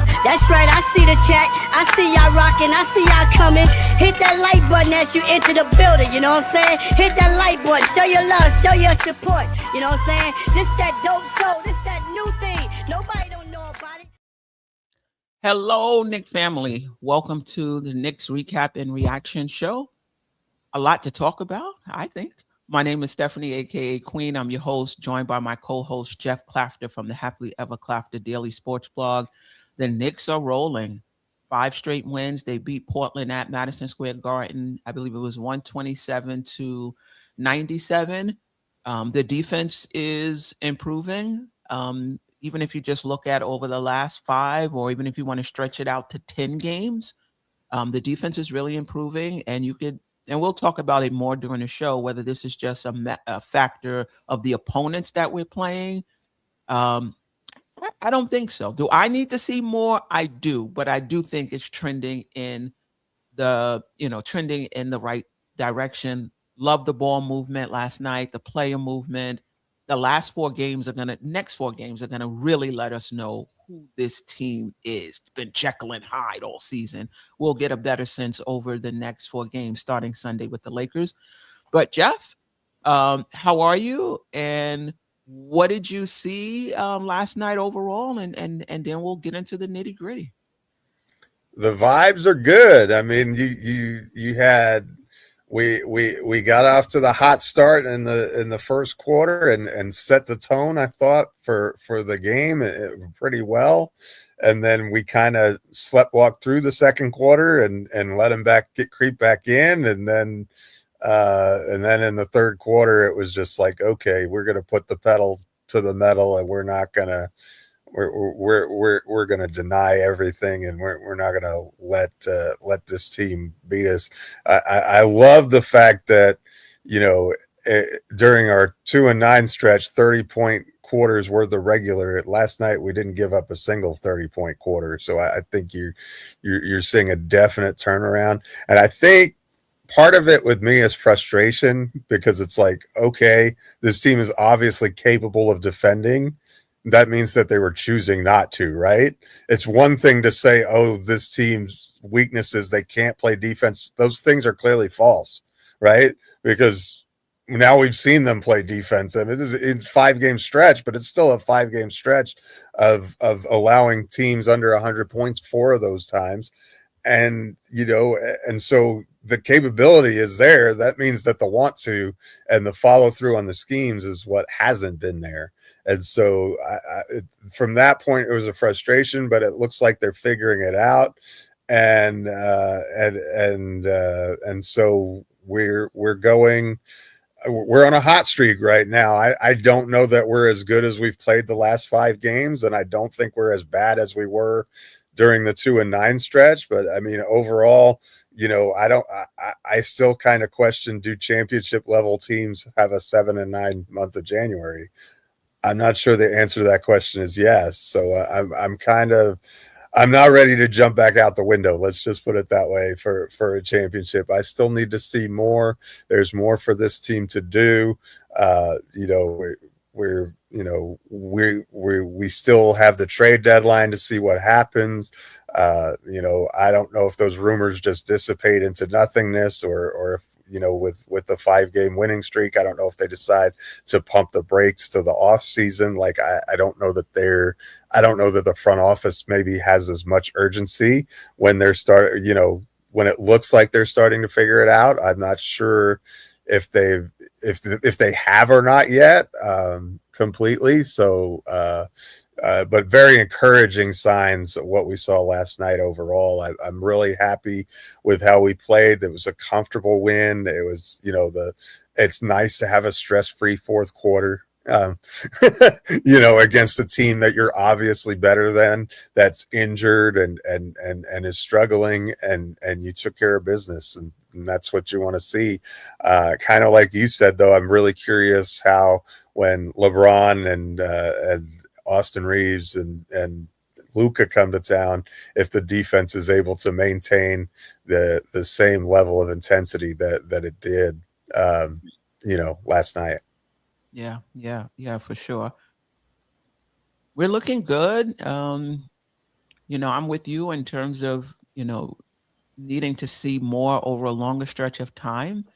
Yeah, that's right. I see the chat. I see y'all rocking. I see y'all coming. Hit that like button as you enter the building. You know what I'm saying? Hit that like button. Show your love. Show your support. You know what I'm saying? This that dope soul. This that new thing. Nobody don't know about it. Hello, Knick family. Welcome to the Knicks Recap and Reaction Show. A lot to talk about, I think. My name is Stephanie, a.k.a. Queen. I'm your host, joined by my co-host, Geoff Klafter from the Happily Ever Klafter Daily Sports Blog. The Knicks are rolling. 5 straight wins. They beat Portland at Madison Square Garden. I believe it was 127-97. The defense is improving. Even if you just look at over the last 5, or even if you want to stretch it out to 10 games, the defense is really improving, and we'll talk about it more during the show, whether this is just a factor of the opponents that we're playing. I don't think so. Do I need to see more? I do, but I do think it's trending in the right direction. Love the ball movement last night, the player movement. The next 4 games are gonna really let us know who this team is. It's been Jekyll and Hyde all season. We'll get a better sense over the next 4 games, starting Sunday with the Lakers. But Geoff, how are you? And what did you see last night overall? And then we'll get into the nitty gritty. The vibes are good. I mean, you had we got off to the hot start in the first quarter and set the tone, I thought, for the game pretty well. And then we kind of sleptwalked through the second quarter and let him creep back in. And then in the third quarter, it was just like, okay, we're going to put the pedal to the metal, and we're not going to, we're going to deny everything, and we're not going to let this team beat us. I love the fact that, during our 2-9 stretch, 30-point quarters were the regular. Last night we didn't give up a single 30-point quarter, so I think you're seeing a definite turnaround. And I think part of it with me is frustration, because it's like, okay, this team is obviously capable of defending. That means that they were choosing not to, right? It's one thing to say, oh, this team's weaknesses, they can't play defense. Those things are clearly false, right? Because now we've seen them play defense, and it is a 5-game stretch, but it's still a 5-game stretch of allowing teams under 100 points 4 of those times. And, and so the capability is there. That means that the want to and the follow through on the schemes is what hasn't been there. And so from that point, it was a frustration, but it looks like they're figuring it out. And so we're on a hot streak right now. I don't know that we're as good as we've played the last 5 games, and I don't think we're as bad as we were during the 2-9 stretch. But I mean, overall, I still kind of question, do championship level teams have a 7-9 month of January? I'm not sure the answer to that question is yes. So I'm not ready to jump back out the window. Let's just put it that way for a championship. I still need to see more. There's more for this team to do. We still have the trade deadline to see what happens. I don't know if those rumors just dissipate into nothingness, or if, with the 5-game winning streak, I don't know if they decide to pump the brakes to the off season. Like, I don't know that the front office maybe has as much urgency when when it looks like they're starting to figure it out. I'm not sure if they have or not yet, completely. So, but very encouraging signs of what we saw last night overall. I'm really happy with how we played. It was a comfortable win. It was, it's nice to have a stress-free fourth quarter, against a team that you're obviously better than, that's injured and is struggling, and you took care of business. And that's what you want to see. Kind of like you said, though, I'm really curious how, when LeBron and Austin Reeves and Luka come to town, if the defense is able to maintain the same level of intensity that it did, last night. Yeah, for sure. We're looking good. I'm with you in terms of, needing to see more over a longer stretch of time.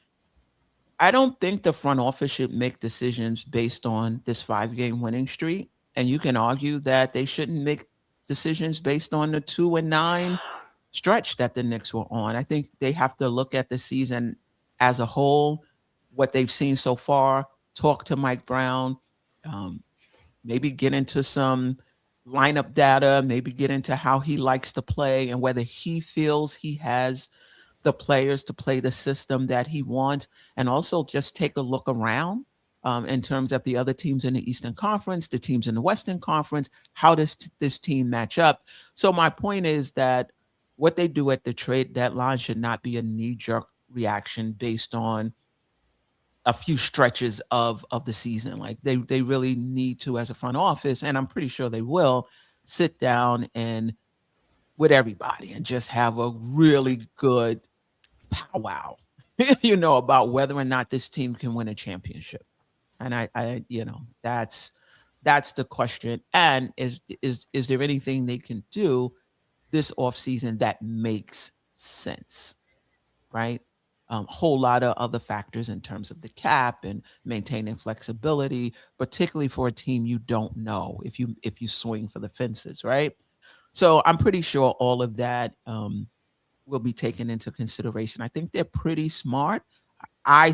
I don't think the front office should make decisions based on this 5-game winning streak. And you can argue that they shouldn't make decisions based on the 2-9 stretch that the Knicks were on. I think they have to look at the season as a whole, what they've seen so far, talk to Mike Brown, um, maybe get into some lineup data, maybe get into how he likes to play and whether he feels he has the players to play the system that he wants, and also just take a look around in terms of the other teams in the Eastern Conference, the teams in the Western Conference. How does this team match up? So my point is that what they do at the trade deadline should not be a knee-jerk reaction based on a few stretches of the season. Like they really need to, as a front office, and I'm pretty sure they will, sit down and with everybody and just have a really good powwow, about whether or not this team can win a championship. And that's the question. And is there anything they can do this offseason that makes sense? Right? Whole lot of other factors in terms of the cap and maintaining flexibility, particularly for a team you don't know if you swing for the fences, right? So I'm pretty sure all of that will be taken into consideration. I think they're pretty smart. I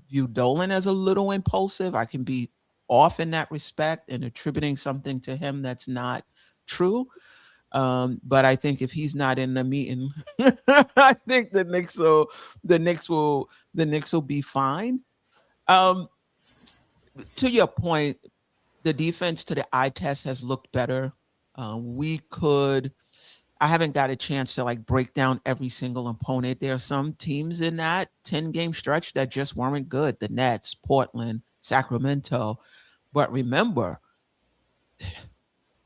view Dolan as a little impulsive. I can be off in that respect and attributing something to him that's not true. But I think if he's not in the meeting, I think the Knicks will be fine. To your point, the defense to the eye test has looked better. I haven't got a chance to like break down every single opponent. There are some teams in that 10-game stretch that just weren't good. The Nets, Portland, Sacramento. But remember,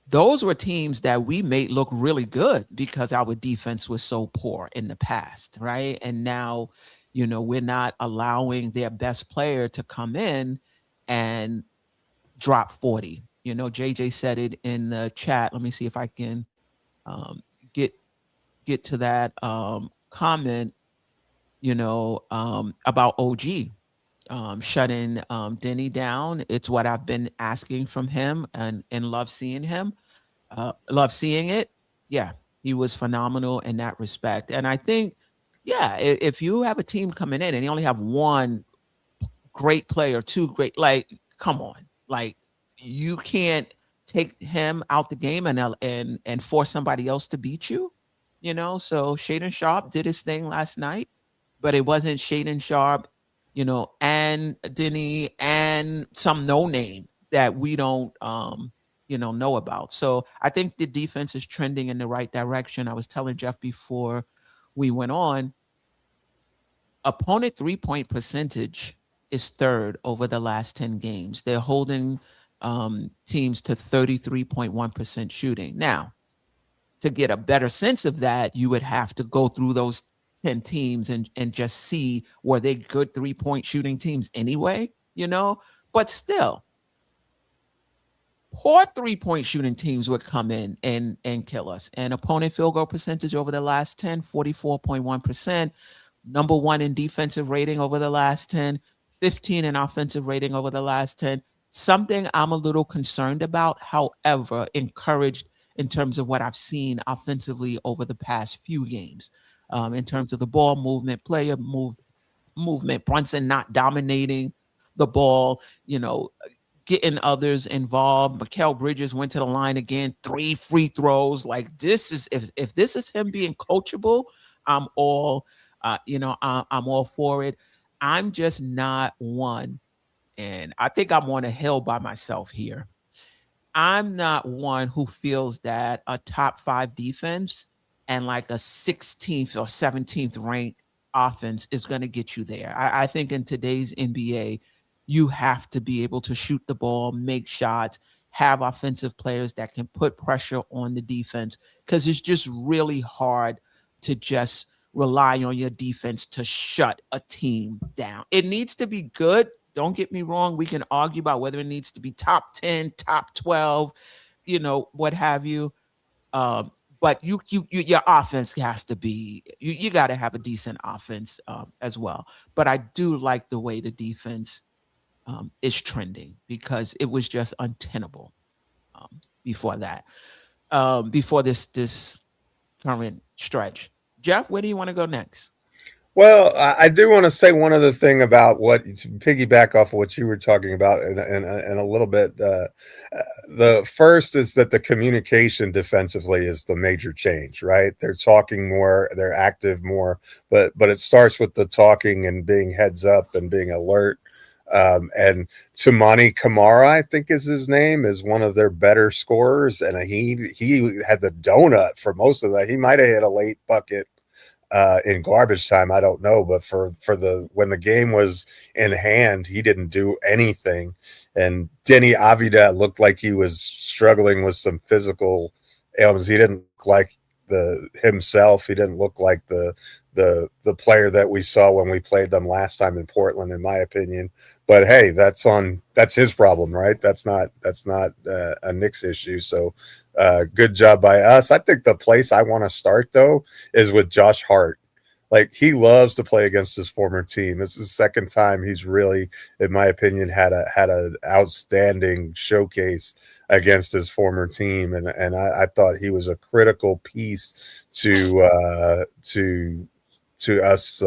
those were teams that we made look really good because our defense was so poor in the past, right? And now, we're not allowing their best player to come in and drop 40. JJ said it in the chat. Let me see if I can get to that comment, about OG shutting Denny down. It's what I've been asking from him and love seeing him. Love seeing it. Yeah, he was phenomenal in that respect. And I think, yeah, if you have a team coming in and you only have one great player, two great, like, come on, like you can't take him out the game and force somebody else to beat you. So Shaden Sharp did his thing last night, but it wasn't Shaden Sharp, and Denny and some no name that we don't know about. So I think the defense is trending in the right direction. I was telling Geoff before we went on, opponent 3-point percentage is third over the last 10 games. They're holding teams to 33.1% shooting. Now, to get a better sense of that, you would have to go through those 10 teams and just see, were they good 3-point shooting teams anyway, But still, poor 3-point shooting teams would come in and kill us. And opponent field goal percentage over the last 10, 44.1%. Number one in defensive rating over the last 10, 15 in offensive rating over the last 10. Something I'm a little concerned about, however, encouraged in terms of what I've seen offensively over the past few games, in terms of the ball movement, player movement, Brunson not dominating the ball, getting others involved. Mikal Bridges went to the line again, 3 free throws. Like, this is, if this is him being coachable, I'm all for it. I'm just not one, and I think I'm on a hill by myself here. I'm not one who feels that a top 5 defense and like a 16th or 17th ranked offense is going to get you there. I think in today's NBA, you have to be able to shoot the ball, make shots, have offensive players that can put pressure on the defense, because it's just really hard to just rely on your defense to shut a team down. It needs to be good. Don't get me wrong. We can argue about whether it needs to be top 10, top 12, what have you. but your offense has to be, you got to have a decent offense as well. But I do like the way the defense is trending, because it was just untenable before that, before this current stretch. Geoff, where do you want to go next? Well, I do want to say one other thing about what, to piggyback off of what you were talking about, and a little bit. The first is that the communication defensively is the major change, right? They're talking more, they're active more, but it starts with the talking and being heads up and being alert. And Tumani Kamara, I think is his name, is one of their better scorers, and he had the donut for most of that. He might have hit a late bucket in garbage time, I don't know, but for the when the game was in hand, he didn't do anything. And Denny Avida looked like he was struggling with some physical ailments. He didn't look like himself. He didn't look like the player that we saw when we played them last time in Portland, in my opinion. But hey, that's his problem, right? That's not a Knicks issue. So good job by us. I think the place I want to start though is with Josh Hart. Like, he loves to play against his former team. This is the second time he's really, in my opinion, had an outstanding showcase against his former team, and I thought he was a critical piece to us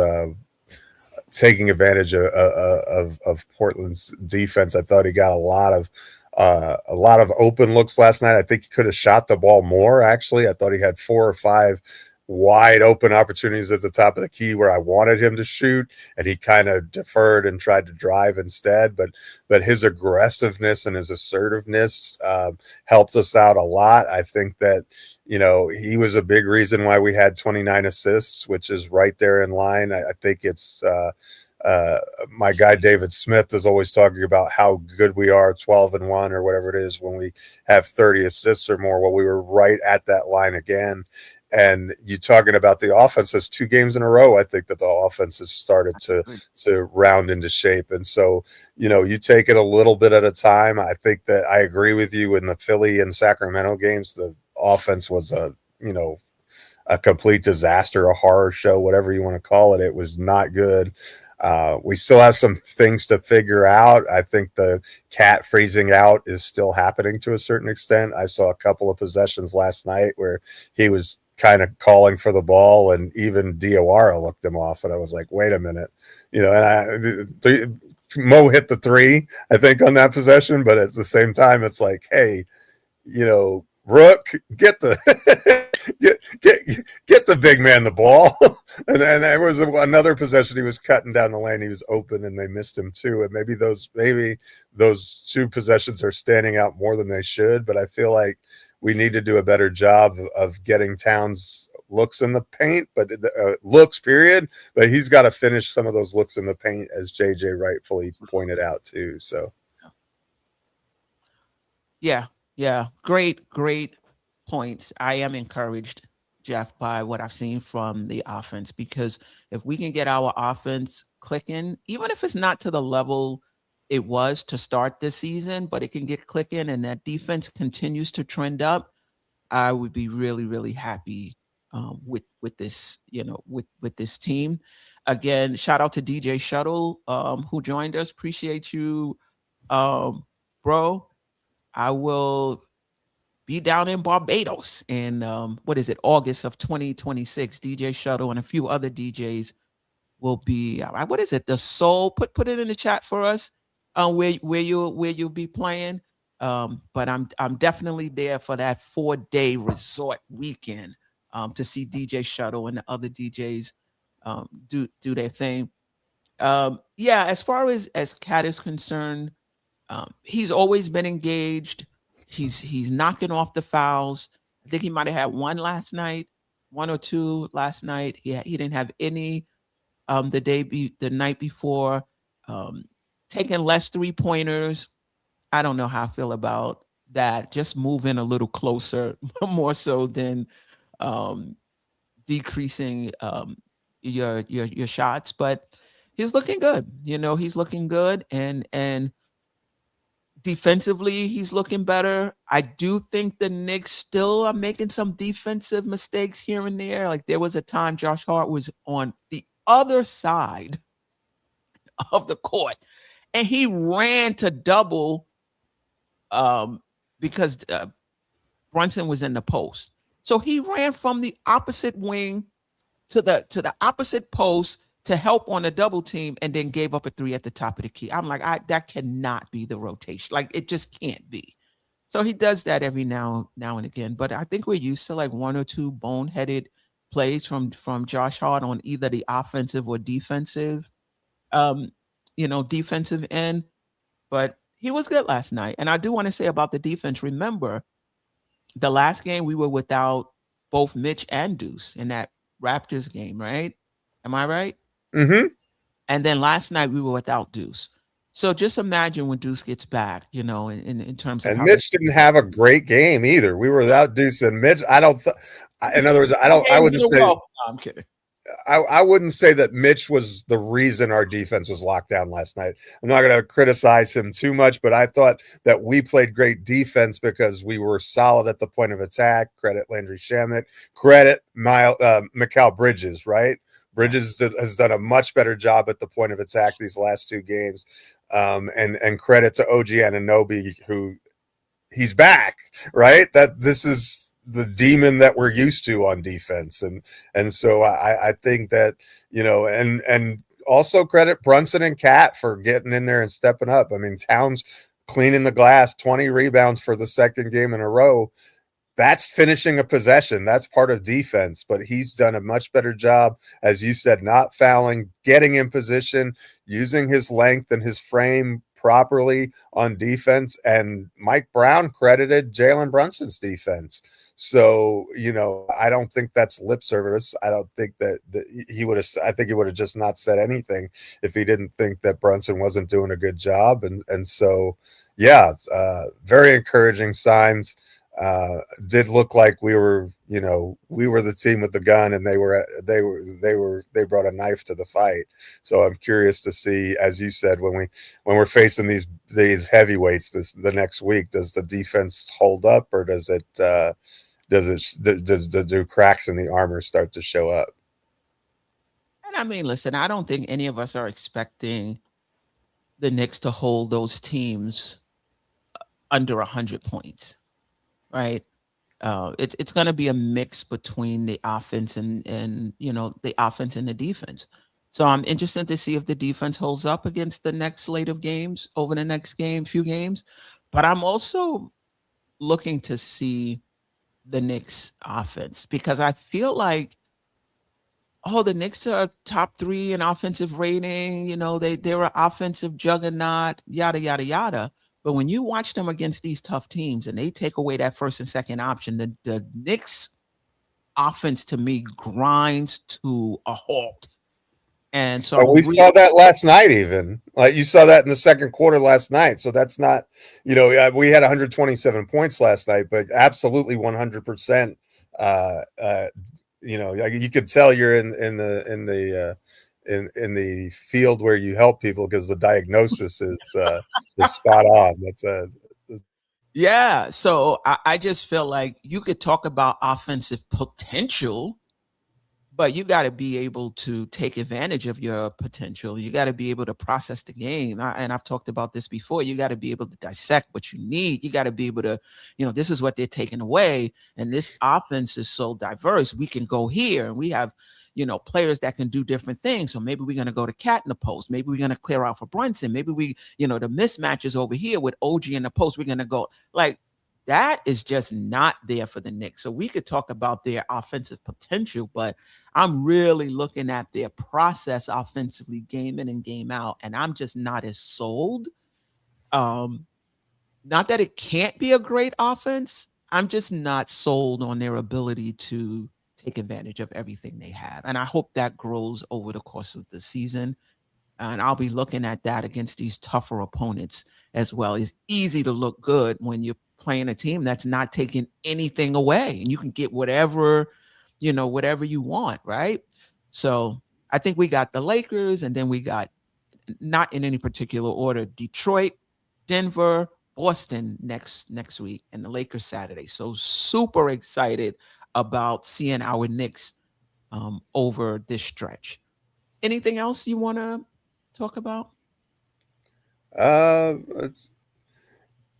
taking advantage of Portland's defense. I thought he got a lot of open looks last night. I think he could have shot the ball more. Actually, I thought he had 4 or 5 wide open opportunities at the top of the key where I wanted him to shoot, and he kind of deferred and tried to drive instead. But his aggressiveness and his assertiveness helped us out a lot. I think that, he was a big reason why we had 29 assists, which is right there in line. I think it's my guy David Smith is always talking about how good we are, 12-1 or whatever it is, when we have 30 assists or more. Well, we were right at that line again. And you talking about the offense, as 2 games in a row, I think that the offense has started to round into shape. And so, you take it a little bit at a time. I think that I agree with you in the Philly and Sacramento games. The offense was a complete disaster, a horror show, whatever you want to call it. It was not good. We still have some things to figure out. I think the cat freezing out is still happening to a certain extent. I saw a couple of possessions last night where he was kind of calling for the ball, and even Diawara looked him off, and I was like, wait a minute, and Mo hit the 3, I think, on that possession, but at the same time, it's like, hey, Rook, get the get the big man the ball. And then there was another possession, he was cutting down the lane, he was open, and they missed him too. And maybe those 2 possessions are standing out more than they should, but I feel like we need to do a better job of getting Towns looks in the paint, but looks, period. But he's got to finish some of those looks in the paint, as JJ rightfully pointed out too. So, yeah, great points. I am encouraged, Geoff, by what I've seen from the offense, because if we can get our offense clicking, even if it's not to the level it was to start this season, but it can get clicking and that defense continues to trend up, I would be really, really happy with this, with this team. Again, shout out to DJ Shuttle who joined us. Appreciate you, bro. I will be down in Barbados in August of 2026. DJ Shuttle and a few other DJs will be. What is it? The Soul. Put it in the chat for us. Where you'll be playing. But I'm definitely there for that 4-day resort weekend to see DJ Shuttle and the other DJs do their thing. As far as Cat is concerned, he's always been engaged. He's knocking off the fouls. I think he might have had 1 or 2 last night. He didn't have any the night before. Taking less 3-pointers. I don't know how I feel about that. Just moving a little closer, more so than decreasing your shots. But he's looking good. He's looking good, and defensively, he's looking better. I do think the Knicks still are making some defensive mistakes here and there. Like there was a time Josh Hart was on the other side of the court and he ran to double because Brunson was in the post. So he ran from the opposite wing to the opposite post to help on a double team and then gave up a 3 at the top of the key. I'm like, that cannot be the rotation. Like it just can't be. So he does that every now and again. But I think we're used to like 1 or 2 boneheaded plays from Josh Hart on either the offensive or defensive defensive end. But he was good last night. And I do want to say about the defense, remember, the last game we were without both Mitch and Deuce in that Raptors game, right? Am I right? Mm-hmm. And then last night we were without Deuce. So just imagine when Deuce gets back, in terms of and Mitch didn't have a great game either. We were without Deuce and Mitch. In other words, I wouldn't say. No, I'm kidding. I wouldn't say that Mitch was the reason our defense was locked down last night. I'm not going to criticize him too much, but I thought that we played great defense because we were solid at the point of attack. Credit Landry Shamet. Credit Mikal Bridges, right? Bridges has done a much better job at the point of attack these last 2 games. And credit to OG Anunoby, who he's back, right? That this is the demon that we're used to on defense. And so I think that, and also credit Brunson and Cat for getting in there and stepping up. I mean, Towns cleaning the glass, 20 rebounds for the second game in a row. That's finishing a possession. That's part of defense, but he's done a much better job, as you said, not fouling, getting in position, using his length and his frame properly on defense. And Mike Brown credited Jalen Brunson's defense. So, I don't think that's lip service. I don't think that he would have, I think he would have just not said anything if he didn't think that Brunson wasn't doing a good job. And so, yeah, very encouraging signs. Did look like we were the team with the gun, and they brought a knife to the fight. So I'm curious to see, as you said, when we're facing these heavyweights the next week, does the defense hold up, or does do cracks in the armor start to show up? And I mean, listen, I don't think any of us are expecting the Knicks to hold those teams under 100 points. Right. It's going to be a mix between the offense and the offense and the defense. So I'm interested to see if the defense holds up against the next slate of games over the next few games. But I'm also looking to see the Knicks offense, because I feel like, the Knicks are top 3 in offensive rating. They're an offensive juggernaut, yada, yada, yada. But when you watch them against these tough teams and they take away that first and second option, the Knicks offense to me grinds to a halt. And so we saw that last night, even like you saw that in the second quarter last night. So that's not, we had 127 points last night, but absolutely 100%. You could tell you're in the field where you help people, because the diagnosis is spot on. Yeah. So I just feel like you could talk about offensive potential, but you got to be able to take advantage of your potential. You got to be able to process the game. And I've talked about this before. You got to be able to dissect what you need. You got to be able to, this is what they're taking away. And this offense is so diverse. We can go here, and we have, players that can do different things. So maybe we're going to go to Cat in the post. Maybe we're going to clear out for Brunson. Maybe we, the mismatches over here with OG in the post, we're going to go like that is just not there for the Knicks. So we could talk about their offensive potential, but I'm really looking at their process offensively, game in and game out. And I'm just not as sold. Not that it can't be a great offense. I'm just not sold on their ability to take advantage of everything they have. And I hope that grows over the course of the season. And I'll be looking at that against these tougher opponents as well. It's easy to look good when you're playing a team that's not taking anything away, and you can get whatever you want, right? So I think we got the Lakers, and then we got, not in any particular order, Detroit, Denver, Boston next week and the Lakers Saturday. So super excited about seeing our Knicks over this stretch. Anything else you want to talk about? It's,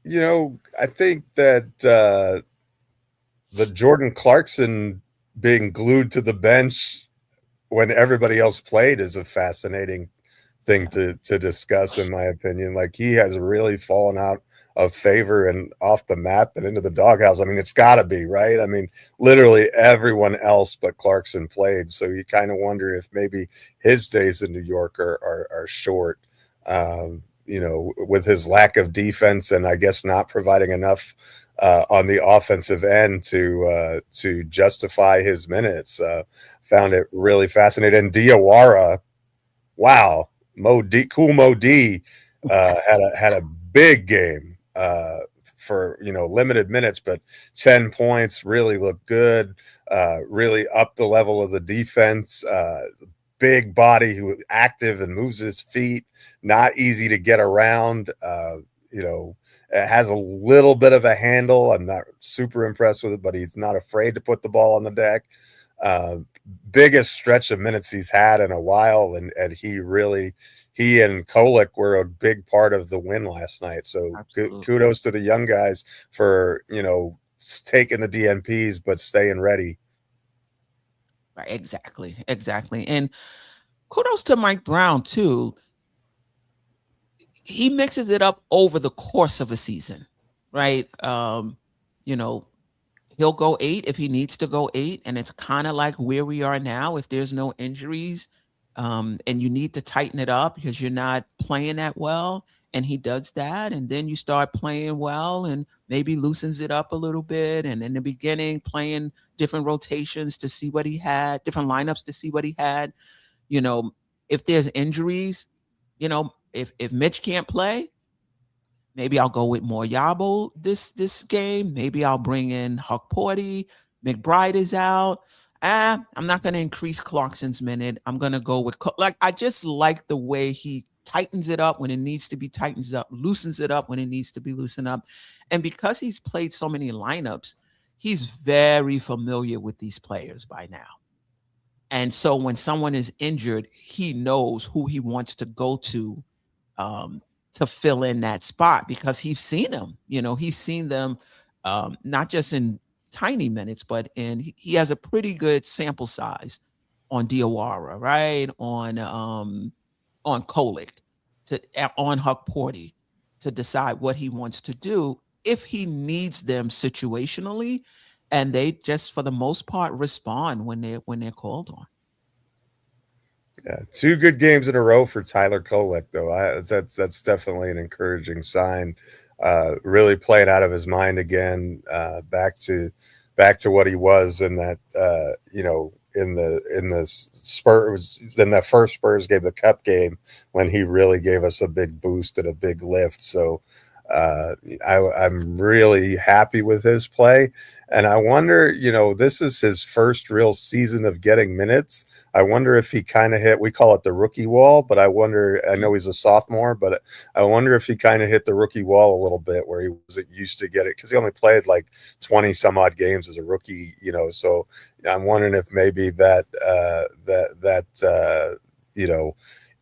I think that the Jordan Clarkson being glued to the bench when everybody else played is a fascinating thing to discuss, in my opinion. Like, he has really fallen out of favor and off the map and into the doghouse. I mean, it's got to be, right? I mean, literally everyone else but Clarkson played, so you kind of wonder if maybe his days in New York are short. With his lack of defense and I guess not providing enough on the offensive end to justify his minutes. Found it really fascinating. And Diawara, wow, Mo D had a big game for limited minutes, but 10 points, really looked good, really up the level of the defense. Big body, who is active and moves his feet, not easy to get around. It has a little bit of a handle. I'm not super impressed with it, but he's not afraid to put the ball on the deck. Biggest stretch of minutes he's had in a while, and he and Kolek were a big part of the win last night. So kudos to the young guys for taking the DNPs but staying ready. Right, exactly. And kudos to Mike Brown too. He mixes it up over the course of a season, right? He'll go 8 if he needs to go 8, and it's kind of like where we are now. If there's no injuries, and you need to tighten it up because you're not playing that well, and he does that, and then you start playing well and maybe loosens it up a little bit, and in the beginning playing different rotations to see what he had, different lineups to see what he had. If there's injuries, if Mitch can't play, maybe I'll go with more Yabo this game. Maybe I'll bring in Huck Porty. McBride is out. I'm not going to increase Clarkson's minute. I'm going to go with I just like the way he tightens it up when it needs to be tightened up, loosens it up when it needs to be loosened up. And because he's played so many lineups, he's very familiar with these players by now. And so when someone is injured, he knows who he wants to go to fill in that spot, because he's seen them. He's seen them not just in tiny minutes, but he has a pretty good sample size on Diawara, right? On Kolek, on Huck Porty, to decide what he wants to do if he needs them situationally, and they just for the most part respond when they're called on. Yeah, 2 good games in a row for Tyler Kolek, though. That's definitely an encouraging sign. Really playing out of his mind again, back to what he was in that in the Spurs, in that first Spurs game, the Cup game, when he really gave us a big boost and a big lift. So I'm really happy with his play, and I wonder, this is his first real season of getting minutes. I wonder if he kind of hit, we call it the rookie wall, but I know he's a sophomore, but I wonder if he kind of hit the rookie wall a little bit, where he wasn't used to get it, because he only played like 20 some odd games as a rookie, so I'm wondering if maybe that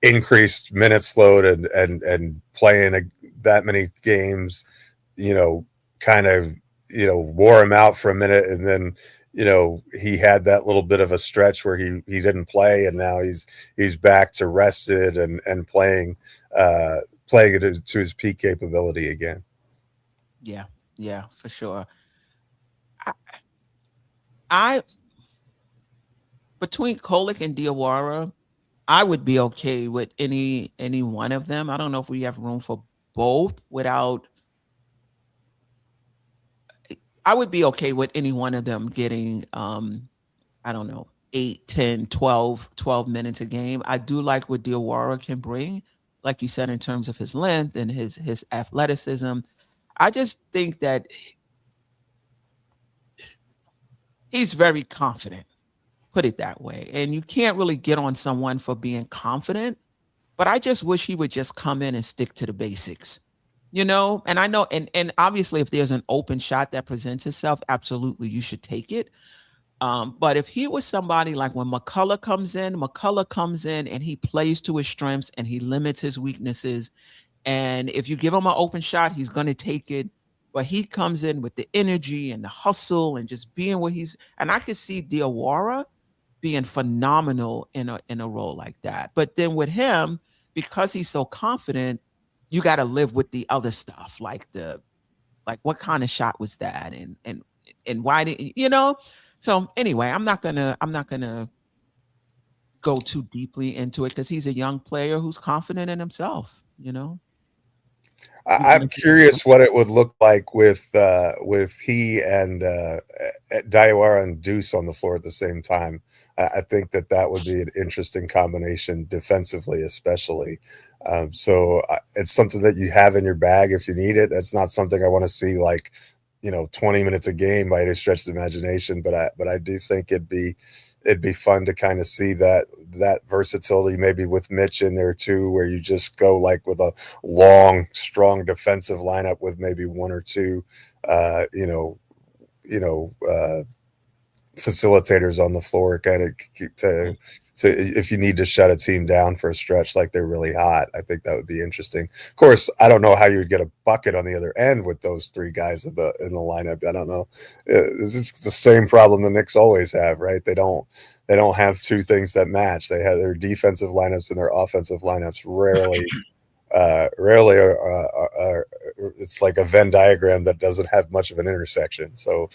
increased minutes load and playing that many games, kind of, wore him out for a minute, and then he had that little bit of a stretch where he didn't play, and now he's back to rested and playing it to his peak capability again. Yeah, for sure. I between Kolek and Diawara, I would be okay with any one of them. I don't know if we have room for both without. I would be okay with any one of them getting, I don't know, 8, 10, 12 minutes a game. I do like what Diawara can bring, like you said, in terms of his length and his athleticism. I just think that he's very confident, put it that way. And you can't really get on someone for being confident, but I just wish he would just come in and stick to the basics. you know, and I know, and obviously if there's an open shot that presents itself, absolutely you should take it. But if he was somebody like when McCullough comes in and he plays to his strengths and he limits his weaknesses. And if you give him an open shot, he's going to take it. But he comes in with the energy and the hustle and just being where he's. And I could see Diawara being phenomenal in a role like that. But then with him, because he's so confident, you got to live with the other stuff, like what kind of shot was that, and why did you know? So anyway, I'm not gonna go too deeply into it because he's a young player who's confident in himself. You know, we're I'm gonna see. curious what it would look like with he and Diawara and Deuce on the floor at the same time. I think that would be an interesting combination defensively, especially. It's something that you have in your bag if you need it. That's not something I want to see like 20 minutes a game by any stretch of the imagination. But I do think it'd be fun to kind of see that versatility maybe with Mitch in there too, where you just go like with a long, strong defensive lineup with maybe one or two, uh, you know, you know, facilitators on the floor, kind of to if you need to shut a team down for a stretch like they're really hot. I think that would be interesting. Of course, I don't know how you would get a bucket on the other end with those three guys in the lineup. I don't know. It's the same problem the Knicks always have, right? They don't have two things that match. They have their defensive lineups and their offensive lineups rarely are it's like a Venn diagram that doesn't have much of an intersection. So,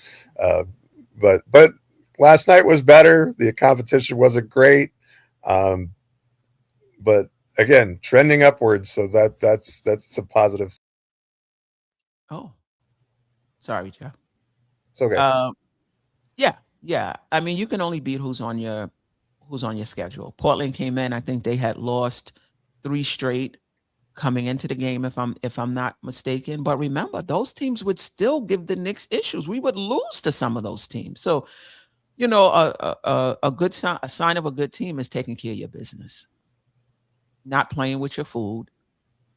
but last night was better. The competition wasn't great, um, but again, trending upwards. So that's a positive. Oh, sorry, Jeff. It's okay. Yeah, yeah. I mean, you can only beat who's on your schedule. Portland came in. I think they had lost three straight coming into the game, if I'm not mistaken. But remember, those teams would still give the Knicks issues. We would lose to some of those teams. So a good sign, a sign of a good team is taking care of your business, not playing with your food,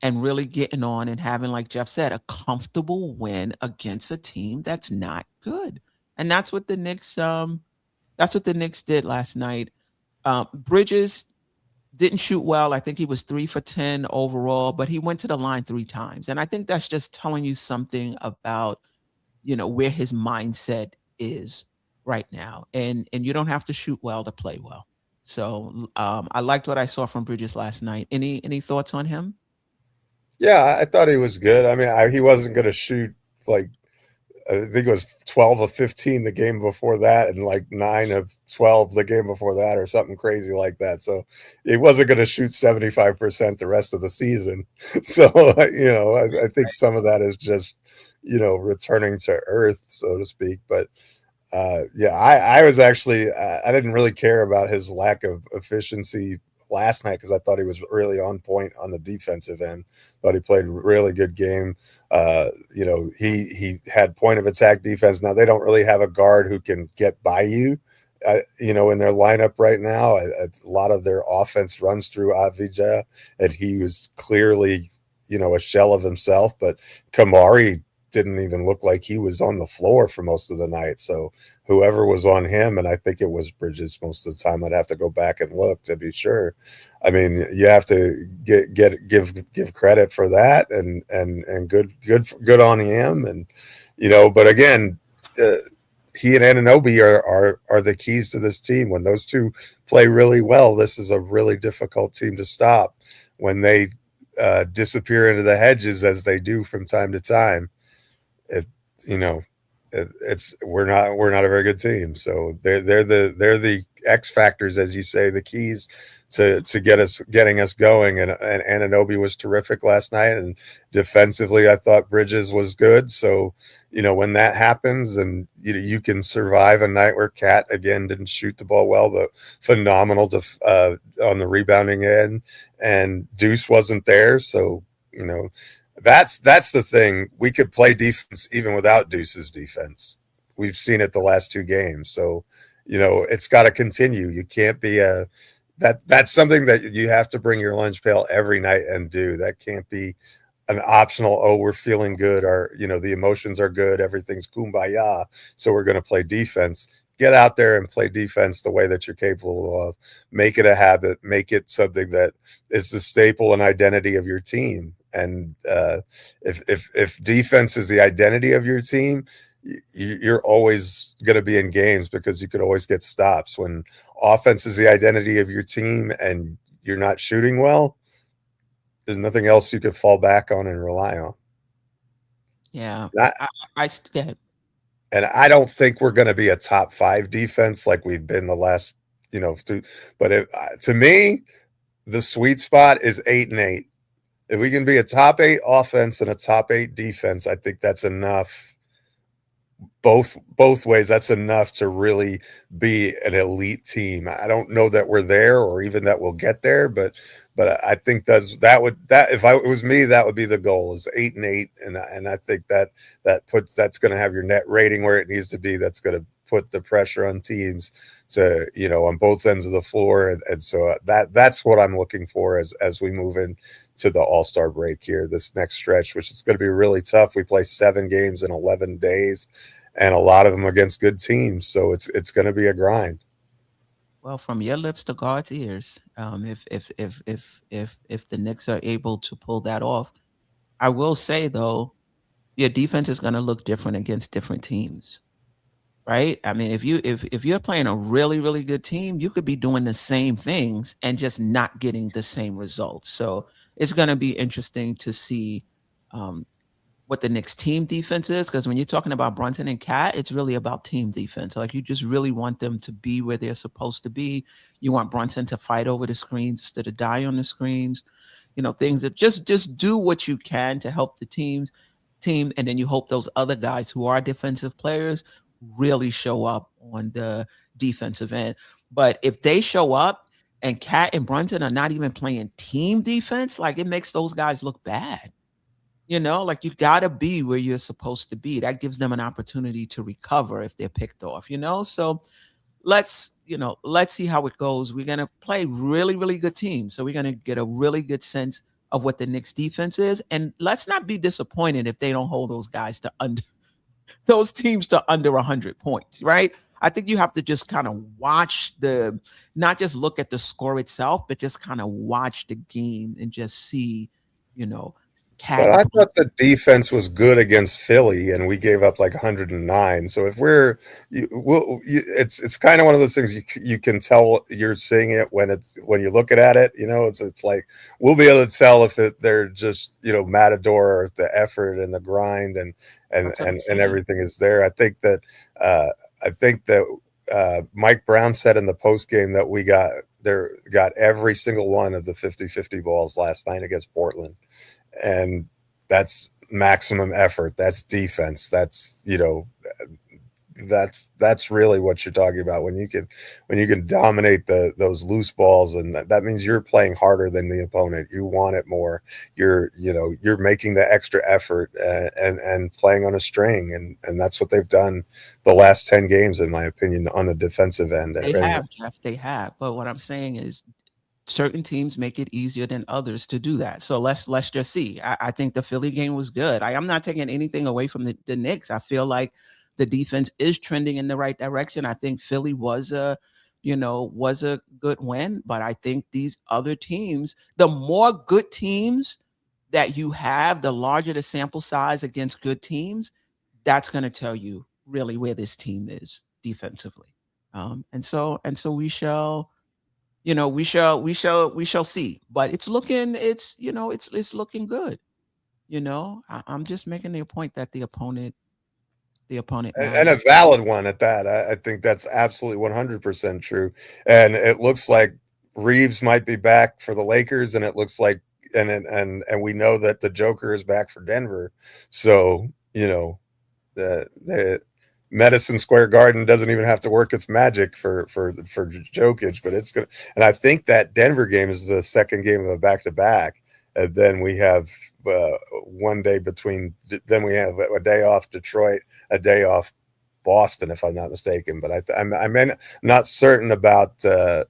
and really getting on and having, like Jeff said, a comfortable win against a team that's not good. And that's what the Knicks did last night. Bridges didn't shoot well. I think he was 3 for 10 overall, but he went to the line 3 times. And I think that's just telling you something about, where his mindset is right now. And you don't have to shoot well to play well. So I liked what I saw from Bridges last night. Any thoughts on him? Yeah, I thought he was good. I mean, he wasn't going to shoot like I think it was 12 of 15 the game before that, and like 9 of 12 the game before that, or something crazy like that. So he wasn't going to shoot 75% the rest of the season. So, I think some of that is just, returning to earth, so to speak. But yeah, I was actually, I didn't really care about his lack of efficiency last night because I thought he was really on point on the defensive end. Thought he played a really good game. He had point of attack defense. Now they don't really have a guard who can get by you. In their lineup right now, a lot of their offense runs through Avdija, and he was clearly, a shell of himself. But Kamari didn't even look like he was on the floor for most of the night. So whoever was on him, and I think it was Bridges most of the time. I'd have to go back and look to be sure. I mean, you have to give credit for that, and good on him. And but again, he and Anunoby are the keys to this team. When those two play really well, this is a really difficult team to stop. When they disappear into the hedges as they do from time to time, we're not a very good team. So they're the X factors, as you say, the keys to getting us going. And Anunoby was terrific last night, and defensively I thought Bridges was good. So when that happens, and you can survive a night where Cat again didn't shoot the ball well, but phenomenal on the rebounding end, and Deuce wasn't there. So that's the thing. We could play defense even without Deuce's defense. We've seen it the last 2 games. So, it's got to continue. You can't be that's something that you have to bring your lunch pail every night and do. That can't be an optional, oh, we're feeling good, or the emotions are good, everything's kumbaya, so we're going to play defense. Get out there and play defense the way that you're capable of. Make it a habit. Make it something that is the staple and identity of your team. And if defense is the identity of your team, you're always going to be in games because you could always get stops. When offense is the identity of your team and you're not shooting well, there's nothing else you could fall back on and rely on. Yeah. Yeah. And I don't think we're going to be a top 5 defense like we've been the last, but to me, the sweet spot is 8-8. If we can be a top 8 offense and a top 8 defense, I think that's enough. Both ways, that's enough to really be an elite team. I don't know that we're there or even that we'll get there, but I think that if it was me, that would be the goal, is 8-8, and I think that's going to have your net rating where it needs to be. That's going to put the pressure on teams to on both ends of the floor, and so that's what I'm looking for as we move in to the All-Star break here, this next stretch, which is going to be really tough. We play 7 games in 11 days, and a lot of them against good teams, so it's going to be a grind. Well, from your lips to God's ears, if the Knicks are able to pull that off, I will say though, your defense is going to look different against different teams, right? I mean, if you're playing a really, really good team, you could be doing the same things and just not getting the same results. So it's going to be interesting to see what the Knicks team defense is, because when you're talking about Brunson and Cat, it's really about team defense. Like, you just really want them to be where they're supposed to be. You want Brunson to fight over the screens instead of die on the screens. Things that just do what you can to help the team, and then you hope those other guys who are defensive players really show up on the defensive end. But if they show up and Cat and Brunson are not even playing team defense, like, it makes those guys look bad. Like, you got to be where you're supposed to be. That gives them an opportunity to recover if they're picked off, So let's see how it goes. We're going to play really, really good teams. So we're going to get a really good sense of what the Knicks defense is. And let's not be disappointed if they don't hold those guys to those teams to under 100 points, right? I think you have to just kind of watch not just look at the score itself, but just kind of watch the game and just see, But I thought the defense was good against Philly, and we gave up like 109. So if it's kind of one of those things you can tell you're seeing it when you're looking at it. It's like we'll be able to tell if they're just Matador, or the effort and the grind and everything is there. I think that Mike Brown said in the post game that we got every single one of the 50-50 balls last night against Portland. And that's maximum effort. That's defense. That's really what you're talking about when you can dominate those loose balls, and that means you're playing harder than the opponent. You want it more. You're making the extra effort and playing on a string, and that's what they've done the last 10 games, in my opinion, on the defensive end. They have, Jeff. They have. But what I'm saying is, certain teams make it easier than others to do that. So let's just see. I think the Philly game was good. I'm not taking anything away from the Knicks. I feel like the defense is trending in the right direction. I think Philly was a good win, but I think these other teams, the more good teams that you have, the larger the sample size against good teams, that's going to tell you really where this team is defensively. And so we shall. We shall see. But it's looking good. I'm just making the point that the opponent and a valid one at that. I think that's absolutely 100% true. And it looks like Reeves might be back for the Lakers, and it looks like and we know that the Joker is back for Denver. So the Madison Square Garden doesn't even have to work its magic for Jokic, but it's gonna. And I think that Denver game is the second game of a back-to-back, and then we have one day between. Then we have a day off Detroit, a day off Boston, if I'm not mistaken. But I'm not certain about the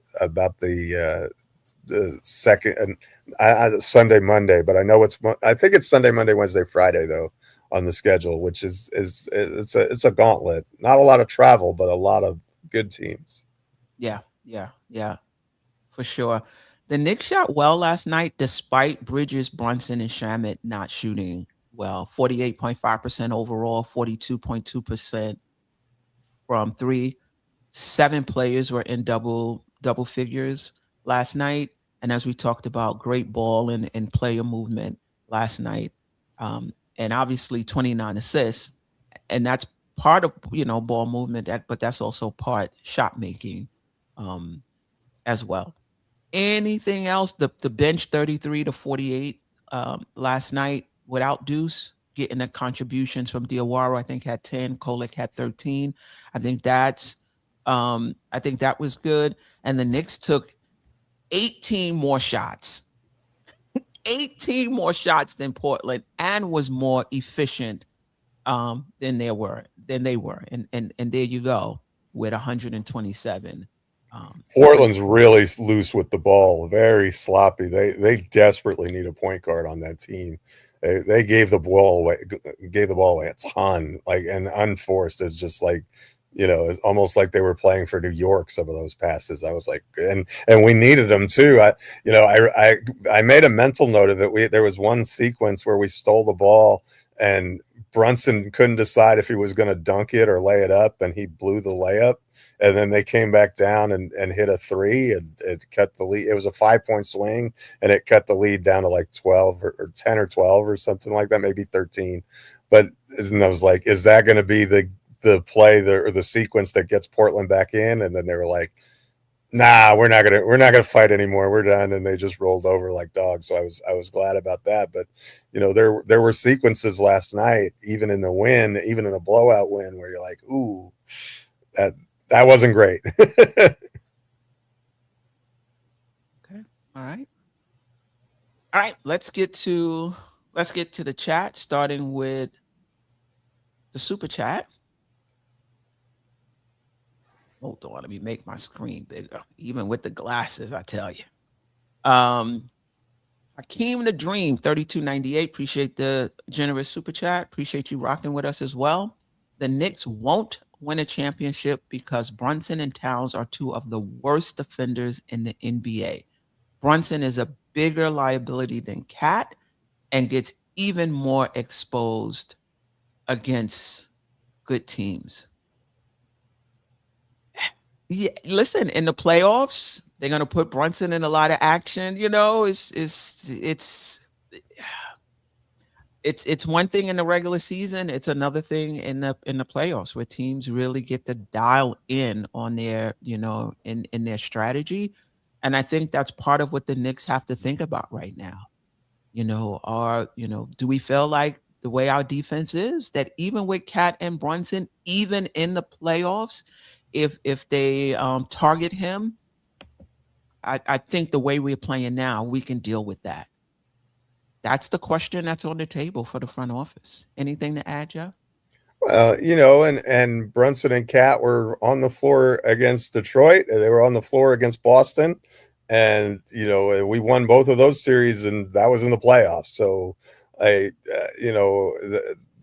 second and Sunday, Monday, but I think it's Sunday, Monday, Wednesday, Friday though on the schedule, which is it's a gauntlet. Not a lot of travel, but a lot of good teams. Yeah, for sure. The Knicks shot well last night, despite Bridges, Brunson, and Shamet not shooting well. 48.5% overall, 42.2% from three. 7 players were in double figures last night, and as we talked about, great ball and player movement last night, and obviously 29 assists, and that's part of ball movement. But that's also part shot making, as well. Anything else? The bench 33 to 48 last night without Deuce getting the contributions from Diawara. I think had 10. Kolek had 13. I think that was good. And the Knicks took 18 more shots. 18 more shots than Portland, and was more efficient than they were. And there you go with 127. Portland's really loose with the ball, very sloppy. They desperately need a point guard on that team. They gave the ball away a ton, like, and unforced. It's just like, it's almost like they were playing for New York. Some of those passes, I was like, and we needed them too. I made a mental note of it. There was one sequence where we stole the ball and Brunson couldn't decide if he was going to dunk it or lay it up, and he blew the layup. And then they came back down and hit a 3, and it cut the lead. It was a 5-point swing, and it cut the lead down to like 12 or 10 or 12 or something like that, maybe 13. But and I was like, is that going to be the play or the sequence that gets Portland back in? And then they were like, nah, we're not gonna fight anymore. We're done. And they just rolled over like dogs. So I was glad about that. But there were sequences last night, even in the win, even in a blowout win, where you're like, ooh, that wasn't great. Okay. All right. Let's get to the chat, starting with the super chat. Hold on, let me make my screen bigger. Even with the glasses, I tell you. Hakeem the Dream, 3298. Appreciate the generous super chat. Appreciate you rocking with us as well. The Knicks won't win a championship because Brunson and Towns are 2 of the worst defenders in the NBA. Brunson is a bigger liability than Cat and gets even more exposed against good teams. Yeah, listen, in the playoffs, they're going to put Brunson in a lot of action. It's one thing in the regular season. It's another thing in the playoffs, where teams really get to dial in on their, in their strategy. And I think that's part of what the Knicks have to think about right now. Do we feel like the way our defense is, that even with Cat and Brunson, even in the playoffs, if they target him, I think the way we're playing now, we can deal with that. That's the question that's on the table for the front office. Anything to add, Jeff? Well, and Brunson and Cat were on the floor against Detroit. They were on the floor against Boston. And, we won both of those series, and that was in the playoffs. So,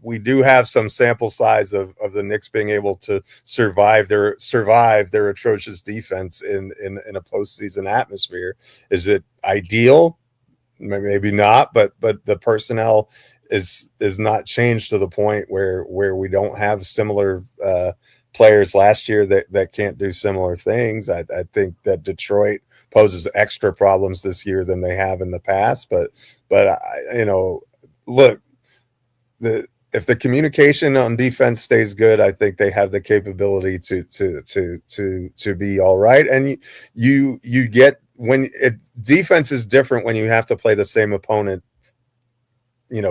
we do have some sample size of the Knicks being able to survive their atrocious defense in a postseason atmosphere. Is it ideal? Maybe not, but the personnel is not changed to the point where we don't have similar players last year that can't do similar things. I think that Detroit poses extra problems this year than they have in the past. But look, if the communication on defense stays good, I think they have the capability to be all right. And you get, defense is different when you have to play the same opponent,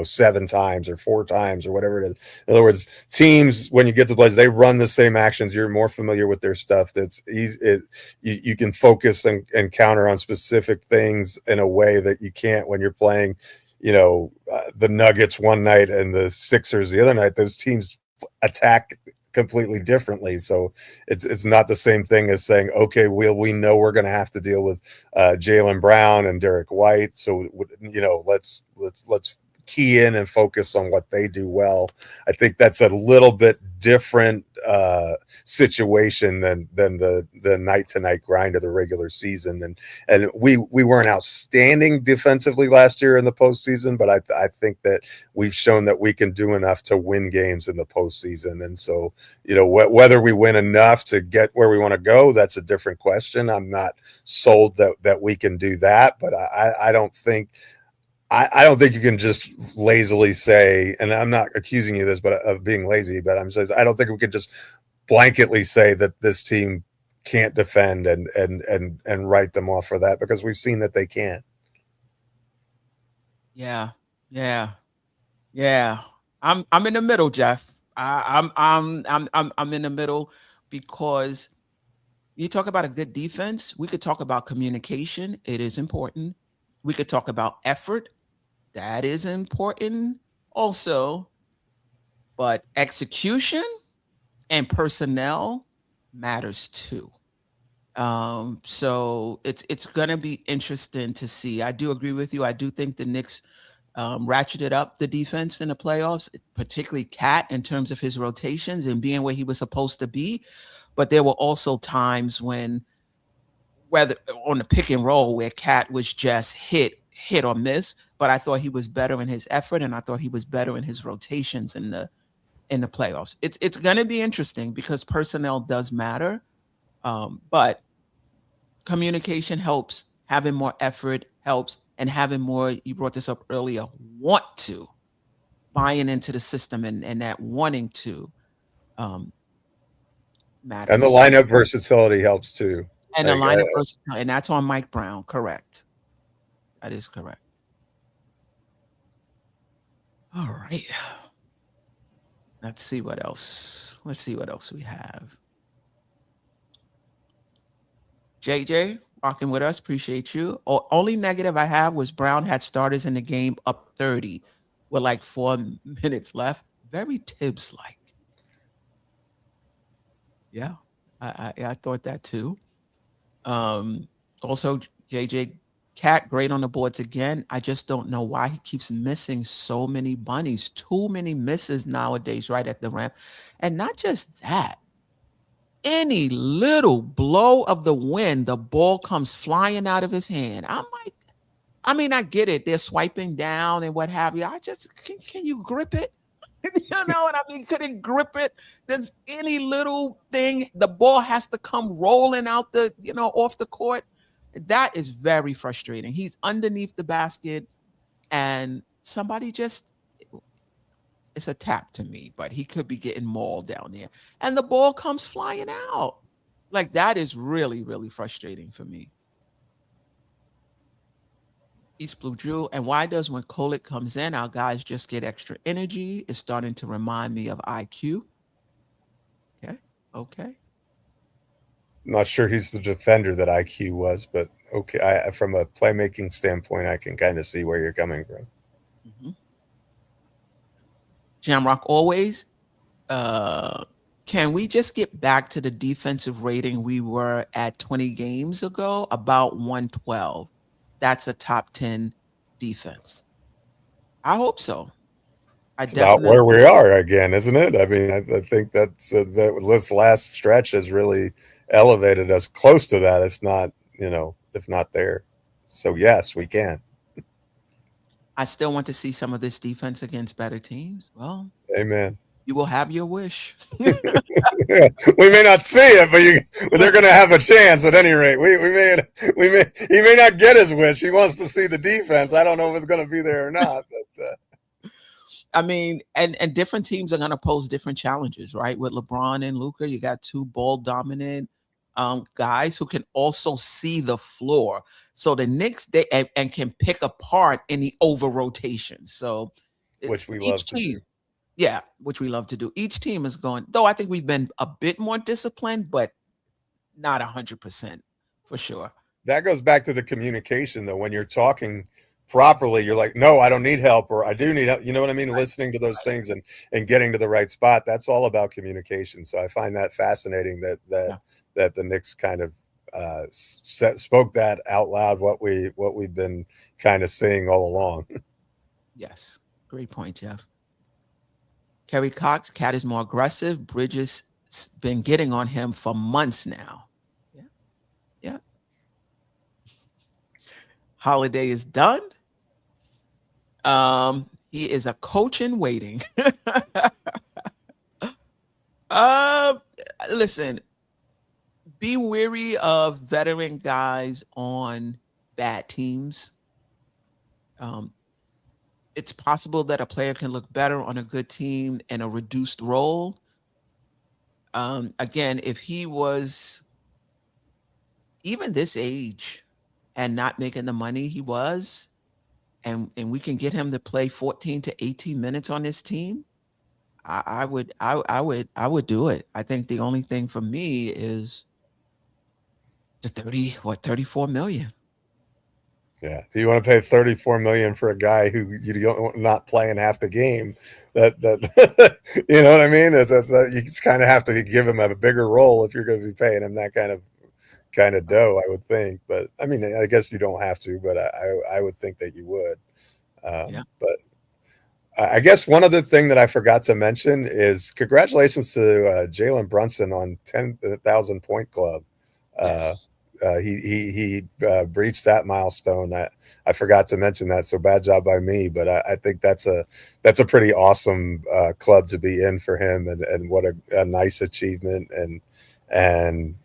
7 times or 4 times or whatever it is. In other words, teams, when you get to plays, they run the same actions. You're more familiar with their stuff. That's easy. You can focus and counter on specific things in a way that you can't when you're playing, the Nuggets one night and the Sixers the other night. Those teams attack completely differently. So it's not the same thing as saying, okay, we know we're going to have to deal with Jaylen Brown and Derek White. So, you know, let's key in and focus on what they do well. I think that's a little bit different situation than the night to night grind of the regular season. And we weren't outstanding defensively last year in the postseason, but I think that we've shown that we can do enough to win games in the postseason. And so, you know, whether we win enough to get where we want to go, that's a different question. I'm not sold that we can do that, but I don't think you can just lazily say, and I'm not accusing you of this, but of being lazy, but I'm saying I don't think we can just blanketly say that this team can't defend and write them off for that, because we've seen that they can. Yeah. I'm in the middle, Geoff. I'm in the middle, because you talk about a good defense. We could talk about communication. It is important. We could talk about effort. That is important also. But execution and personnel matters too. So it's going to be interesting to see. I do agree with you. I do think the Knicks ratcheted up the defense in the playoffs, particularly Cat, in terms of his rotations and being where he was supposed to be. But there were also times when, whether on the pick and roll, where Cat was just hit or miss, but I thought he was better in his effort, and I thought he was better in his rotations in the playoffs. It's going to be interesting, because personnel does matter, but communication helps. Having more effort helps, and having more, you brought this up earlier, buying into the system and that wanting to matters. And the lineup versatility helps too. And the lineup versatility, and that's on Mike Brown. Correct. That is correct. All right. Let's see what else we have. JJ, rocking with us. Appreciate you. Only negative I have was Brown had starters in the game up 30 with like 4 minutes left. Very Tibbs-like. Yeah, I thought that too. Also, JJ, Cat, great on the boards again. I just don't know why he keeps missing so many bunnies. Too many misses nowadays right at the rim. And not just that. Any little blow of the wind, the ball comes flying out of his hand. I'm like, I mean, I get it. They're swiping down and what have you. I just, can you grip it? You know what I mean? Couldn't grip it. There's any little thing, the ball has to come rolling out off the court. That is very frustrating. He's underneath the basket, and somebody just, it's a tap to me, but he could be getting mauled down there. And the ball comes flying out. Like, that is really, really frustrating for me. East Blue Drew, and why does when Kolek comes in, our guys just get extra energy? It's starting to remind me of IQ. Okay. Not sure he's the defender that IQ was, but okay. From a playmaking standpoint, I can kind of see where you're coming from. Mm-hmm. Jamrock always. Can we just get back to the defensive rating we were at 20 games ago? About 112. That's a top 10 defense. I hope so. It's about where we are again, isn't it? I mean, I think that's this last stretch has really elevated us close to that, if not there. So yes, we can. I still want to see some of this defense against better teams. Well, amen. You will have your wish. Yeah, we may not see it, but they're going to have a chance at any rate. He may not get his wish. He wants to see the defense. I don't know if it's going to be there or not. But I mean, and different teams are going to pose different challenges, right? With LeBron and Luka, you got two ball dominant guys who can also see the floor. So the Knicks, and can pick apart any over rotation. So which we love to do. Yeah, which we love to do. Each team is going, though I think we've been a bit more disciplined, but not 100% for sure. That goes back to the communication, though. When you're talking properly, you're like, no, I don't need help, or I do need help. You know what I mean? Listening to those things and getting to the right spot. That's all about communication. So I find that fascinating that the Knicks kind of spoke that out loud, what we've been kind of seeing all along. Yes. Great point, Geoff. Kerry Cox, Cat is more aggressive. Bridges been getting on him for months now. Yeah. Yeah. Holiday is done. He is a coach in waiting. Listen, be wary of veteran guys on bad teams. It's possible that a player can look better on a good team in a reduced role. Again, if he was even this age and not making the money he was, and we can get him to play 14 to 18 minutes on this team, I would do it. I think the only thing for me is the 34 million. Yeah. Do you want to pay 34 million for a guy who you don't not playing half the game? That you know what I mean? You just kind of have to give him a bigger role if you're going to be paying him that kind of dough, I would think. But I mean, I guess you don't have to, but I would think that you would. Yeah. But I guess one other thing that I forgot to mention is congratulations to Jalen Brunson on 10,000 point club. Yes. He breached that milestone. I forgot to mention that, so bad job by me. But I think that's a pretty awesome club to be in for him, and what a nice achievement, and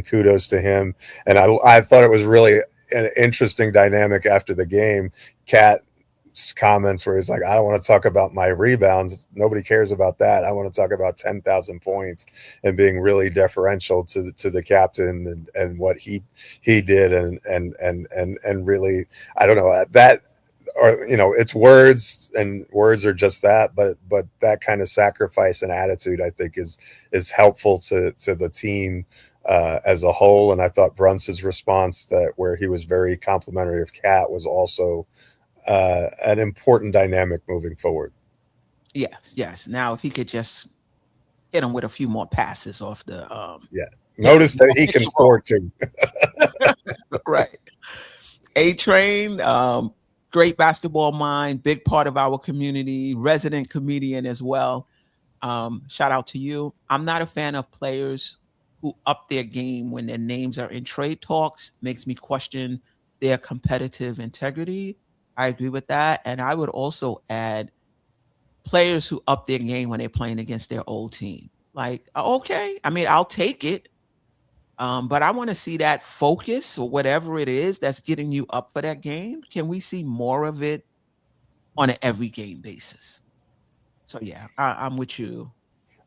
kudos to him. And I thought it was really an interesting dynamic after the game. Cat's comments where he's like, I don't want to talk about my rebounds. Nobody cares about that. I want to talk about 10,000 points, and being really deferential to the captain and what he did. And really, I don't know that, or, you know, it's words, and words are just that, but that kind of sacrifice and attitude, I think is helpful to the team as a whole. And I thought Brunson's response, that where he was very complimentary of Cat, was also an important dynamic moving forward. Yes. Now, if he could just hit him with a few more passes off the Notice that he can score too. Right. A-Train, great basketball mind, big part of our community, resident comedian as well. Shout out to you. I'm not a fan of players who up their game when their names are in trade talks. Makes me question their competitive integrity. I agree with that. And I would also add players who up their game when they're playing against their old team. Like, okay, I mean, I'll take it. But I want to see that focus, or whatever it is that's getting you up for that game. Can we see more of it on an every game basis? So yeah, I'm with you.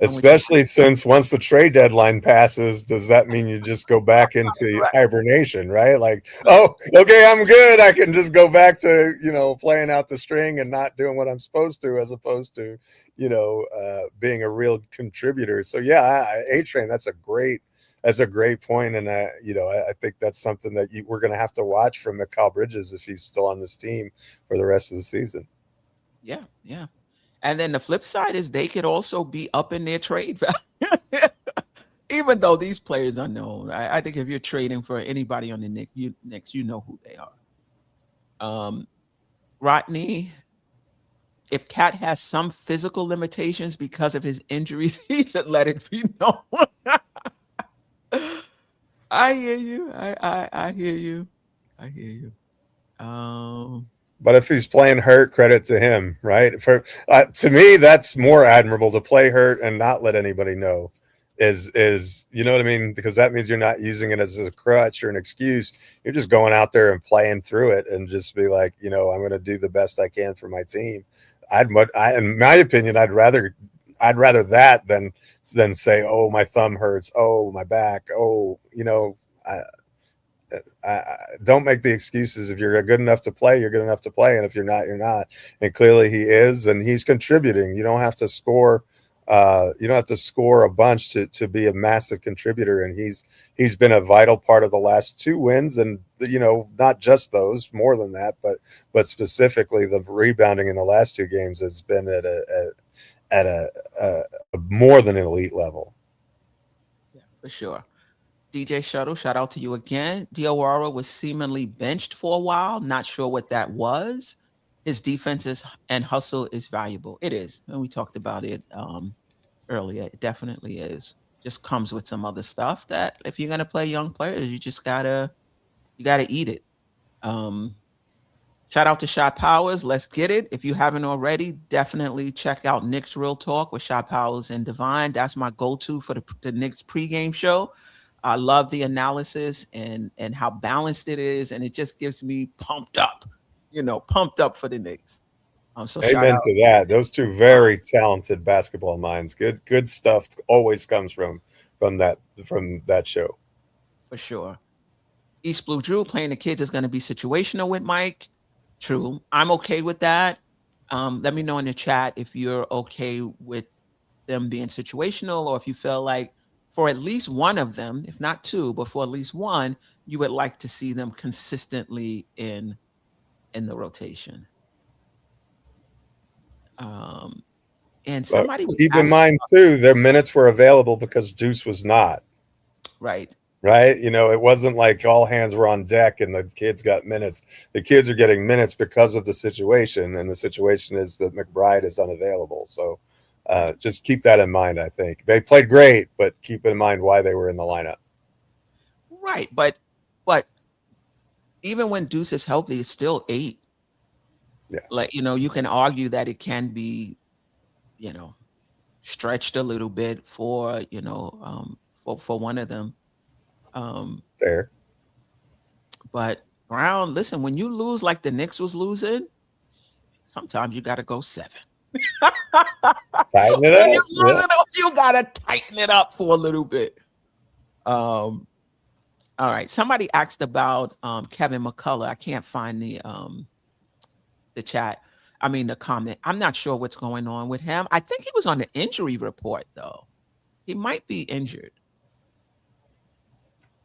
Especially since once the trade deadline passes, does that mean you just go back into hibernation, right? Like, oh, okay, I'm good. I can just go back to, you know, playing out the string and not doing what I'm supposed to, as opposed to, you know, being a real contributor. So yeah, A-Train, that's a great point. And you know, I think that's something that we're going to have to watch from Mikal Bridges if he's still on this team for the rest of the season. Yeah. And then the flip side is they could also be up in their trade value. Even though these players are known. I think if you're trading for anybody on the Knicks, you know who they are. Rodney, if Cat has some physical limitations because of his injuries, he should let it be known. I hear you. I hear you. But if he's playing hurt, credit to him, right? To me, that's more admirable, to play hurt and not let anybody know. Is you know what I mean? Because that means you're not using it as a crutch or an excuse. You're just going out there and playing through it, and just be like, you know, I'm going to do the best I can for my team. In my opinion, I'd rather that than say, oh, my thumb hurts, oh, my back, oh, you know, I don't make the excuses. If you're good enough to play, you're good enough to play, and if you're not, you're not. And clearly he is, and he's contributing. You don't have to score You don't have to score a bunch to be a massive contributor, and he's been a vital part of the last 2 wins, and not just those, more than that, but specifically the rebounding in the last 2 games has been at a more than an elite level. Yeah, for sure. DJ Shuttle, shout out to you again. Diawara was seemingly benched for a while. Not sure what that was. His defense and hustle is valuable. It is, and we talked about it earlier. It definitely is. Just comes with some other stuff that if you're gonna play young players, you gotta eat it. Um, Shout out to Shot Powers. Let's get it. If you haven't already, definitely check out Knicks Real Talk with Shot Powers and Divine. That's my go-to for the Knicks pregame show. I love the analysis and how balanced it is, and it just gives me pumped up, pumped up for the Knicks. So shout Amen out to that. Those 2 very talented basketball minds. Good stuff always comes from that show. for sure. East Blue Drew playing the kids is going to be situational with Mike. True. I'm okay with that. Let me know in the chat if you're okay with them being situational, or if you feel like for at least one of them, if not 2, but for at least one, you would like to see them consistently in the rotation. And somebody was Keep in asking, mind too, their minutes were available because Deuce was not. right? Right? It wasn't like all hands were on deck and the kids got minutes. The kids are getting minutes because of the situation, and the situation is that McBride is unavailable. So just keep that in mind. I think they played great, but keep in mind why they were in the lineup. Right, but even when Deuce is healthy, it's still 8. Yeah. Like, you can argue that it can be, stretched a little bit for, for one of them. Fair. But Brown, listen, when you lose like the Knicks was losing, sometimes you got to go 7. Tighten it When up. you're losing, you got to tighten it up for a little bit. All right. Somebody asked about Kevin McCullough. I can't find the chat. I mean, the comment. I'm not sure what's going on with him. I think he was on the injury report, though. He might be injured.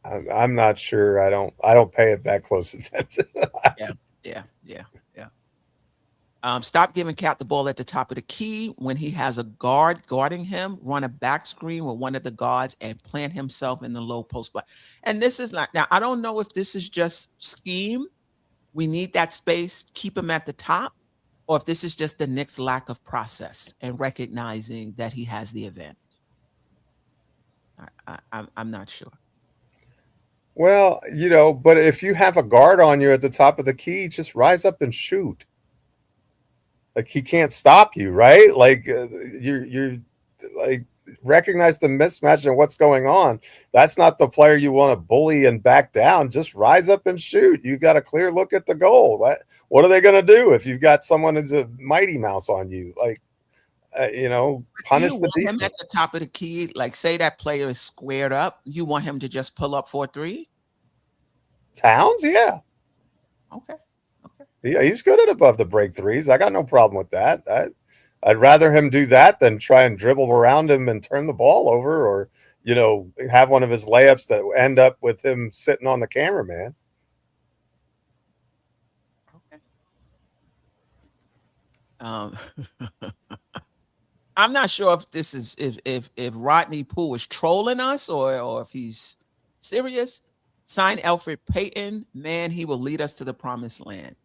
I'm not sure. I don't pay it that close attention. Yeah. Stop giving Cat the ball at the top of the key when he has a guard guarding him. Run a back screen with one of the guards and plant himself in the low post play. And this is not, now, I don't know if this is just scheme. We need that space, keep him at the top, or if this is just the Knicks' lack of process and recognizing that he has the advantage. I'm not sure. Well, but if you have a guard on you at the top of the key, just rise up and shoot. Like, he can't stop you, right? Like you're like, recognize the mismatch and what's going on. That's not the player you want to bully and back down. Just rise up and shoot. You got a clear look at the goal. What are they going to do if you've got someone who's a Mighty Mouse on you? Like, punish the defense. Him at the top of the key, like say that player is squared up, you want him to just pull up for a 3? Towns, yeah. Okay. Yeah, he's good at above the break 3s. I got no problem with that. I'd rather him do that than try and dribble around him and turn the ball over, or have one of his layups that end up with him sitting on the cameraman. Okay. I'm not sure if this is if Rodney Poole is trolling us or if he's serious. Sign Alfred Payton, man, he will lead us to the promised land.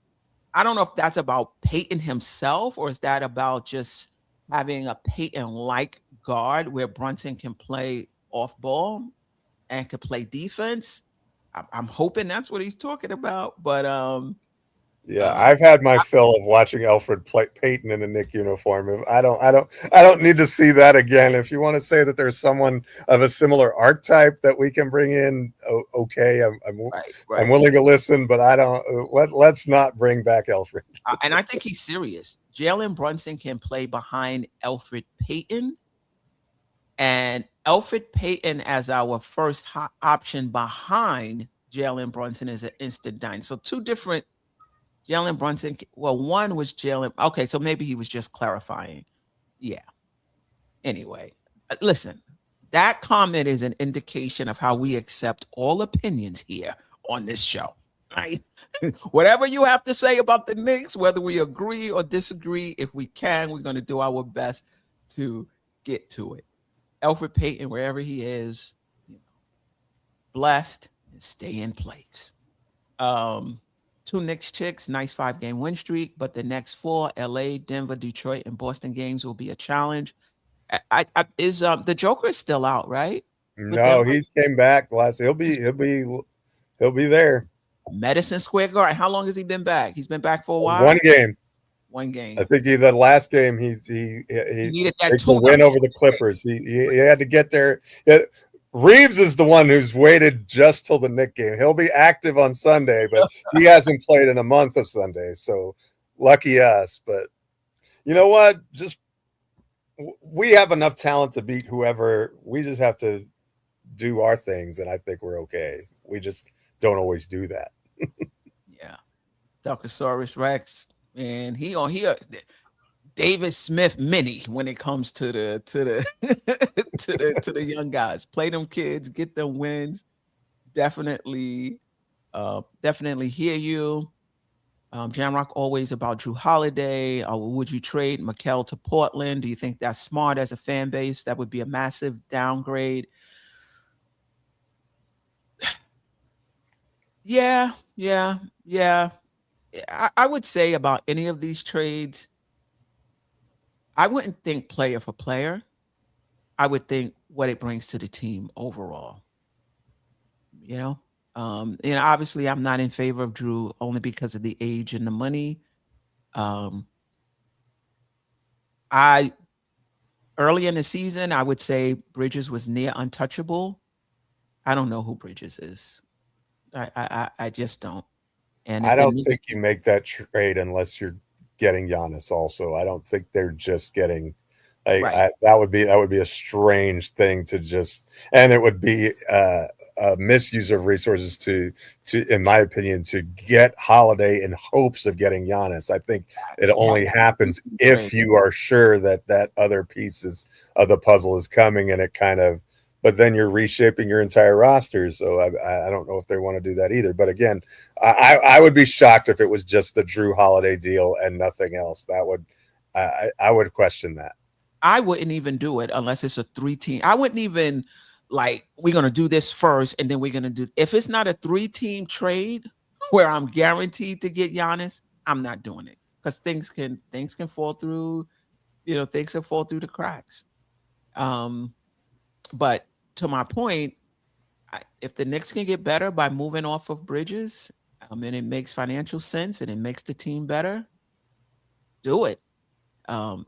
I don't know if that's about Payton himself, or is that about just having a Payton-like guard where Brunson can play off ball and could play defense. I'm hoping that's what he's talking about. But yeah, I've had my fill of watching Alfred Payton in a Knick uniform. I don't need to see that again. If you want to say that there's someone of a similar archetype that we can bring in, okay, I'm willing to listen, but I don't. Let's not bring back Alfred. And I think he's serious. Jalen Brunson can play behind Alfred Payton, and Alfred Payton as our first option behind Jalen Brunson is an instant dime. So 2 different. Jalen Brunson, well, one was Jalen. Okay, so maybe he was just clarifying. Yeah. Anyway, listen, that comment is an indication of how we accept all opinions here on this show, right? Whatever you have to say about the Knicks, whether we agree or disagree, if we can, we're going to do our best to get to it. Elfrid Payton, wherever he is, blessed and stay in place. Two Knicks chicks, nice 5-game win streak, but the next 4, LA, Denver, Detroit, and Boston games will be a challenge. Is the Joker is still out, right? No, he's came back last. He'll be there. Madison Square Garden. How long has he been back? He's been back for a while. One game. I think the last game he needed that win over the Clippers. He had to get there. Reeves is the one who's waited just till the Knick game. He'll be active on Sunday, but he hasn't played in a month of Sundays. So lucky us. But you know what? Just we have enough talent to beat whoever. We just have to do our things, and I think we're okay. We just don't always do that. Yeah. Darkosaurus Rex, and he on here David Smith mini when it comes to the to the young guys. Play them kids, get them wins. Definitely hear you. Jamrock always about Drew Holiday. Would you trade Mikal to Portland? Do you think that's smart as a fan base? That would be a massive downgrade. Yeah. I would say about any of these trades, I wouldn't think player for player. I would think what it brings to the team overall. And obviously I'm not in favor of Drew only because of the age and the money. Early in the season, I would say Bridges was near untouchable. I don't know who Bridges is. I just don't. And I don't think you make that trade unless you're getting Giannis also. I don't think they're just getting that would be a strange thing to just, and it would be a misuse of resources to in my opinion to get Holiday in hopes of getting Giannis. I think it only happens if you are sure that other pieces of the puzzle is coming, and it kind of, but then you're reshaping your entire roster. So I don't know if they want to do that either. But again, I would be shocked if it was just the Drew Holiday deal and nothing else. That would I would question that. I wouldn't even do it unless it's a 3-team. I wouldn't even we're going to do this first and then we're going to do. If it's not a 3-team trade where I'm guaranteed to get Giannis, I'm not doing it because things can fall through. Things can fall through the cracks. But to my point, if the Knicks can get better by moving off of Bridges, and it makes financial sense and it makes the team better, do it.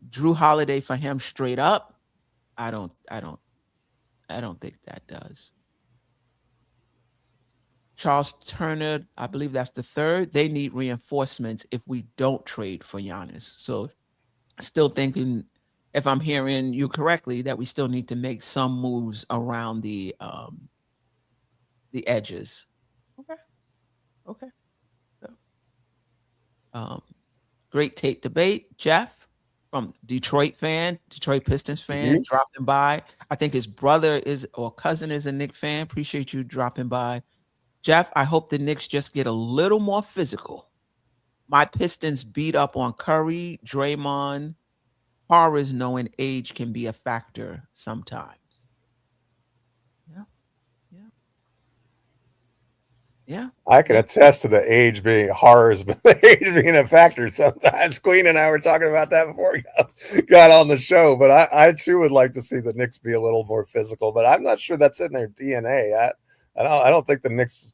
Drew Holiday for him straight up, I don't think that does. Charles Turner, I believe that's the third. They need reinforcements if we don't trade for Giannis. So still thinking, if I'm hearing you correctly, that we still need to make some moves around the edges. Okay. Great tape debate, Geoff from Detroit Pistons fan, dropping by. I think his brother or cousin is a Knicks fan. Appreciate you dropping by. Geoff, I hope the Knicks just get a little more physical. My Pistons beat up on Curry, Draymond. Horrors knowing age can be a factor sometimes. Yeah. I can attest to the age being horrors, but the age being a factor sometimes. Queen and I were talking about that before we got on the show, but I too would like to see the Knicks be a little more physical, but I'm not sure that's in their DNA. I don't think this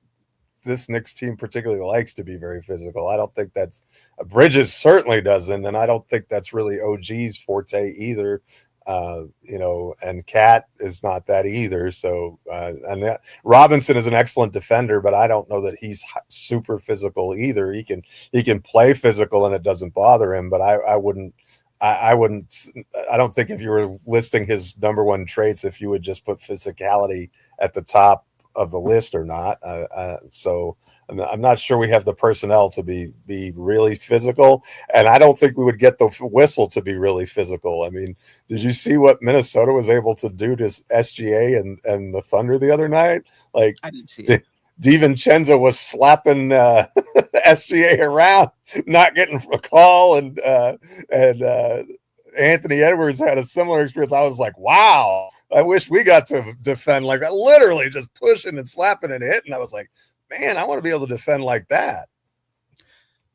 Knicks team particularly likes to be very physical. I don't think that's Bridges certainly doesn't, and I don't think that's really OG's forte either. And Cat is not that either. So, Robinson is an excellent defender, but I don't know that he's super physical either. He can play physical and it doesn't bother him, but I don't think if you were listing his number one traits, if you would just put physicality at the top of the list or not. So I'm not sure we have the personnel to be really physical, and I don't think we would get the whistle to be really physical. I mean, did you see what Minnesota was able to do to SGA and the Thunder the other night? Like, I didn't see it. DiVincenzo was slapping SGA around, not getting a call, and Anthony Edwards had a similar experience. I was like, wow, I wish we got to defend like that, literally just pushing and slapping and hitting. I was like, man, I want to be able to defend like that.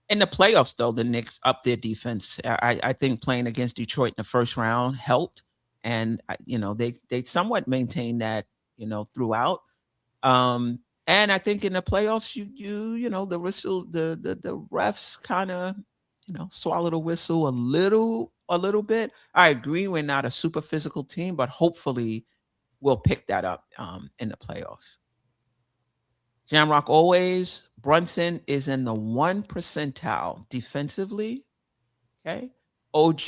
In the playoffs, though, the Knicks upped their defense. I think playing against Detroit in the first round helped, and they somewhat maintained that throughout. And I think in the playoffs, the whistle, the refs kind of swallow the whistle a little bit. I agree, we're not a super physical team, but hopefully we'll pick that up in the playoffs. Jamrock always, Brunson is in the 1 percentile defensively. Okay. OG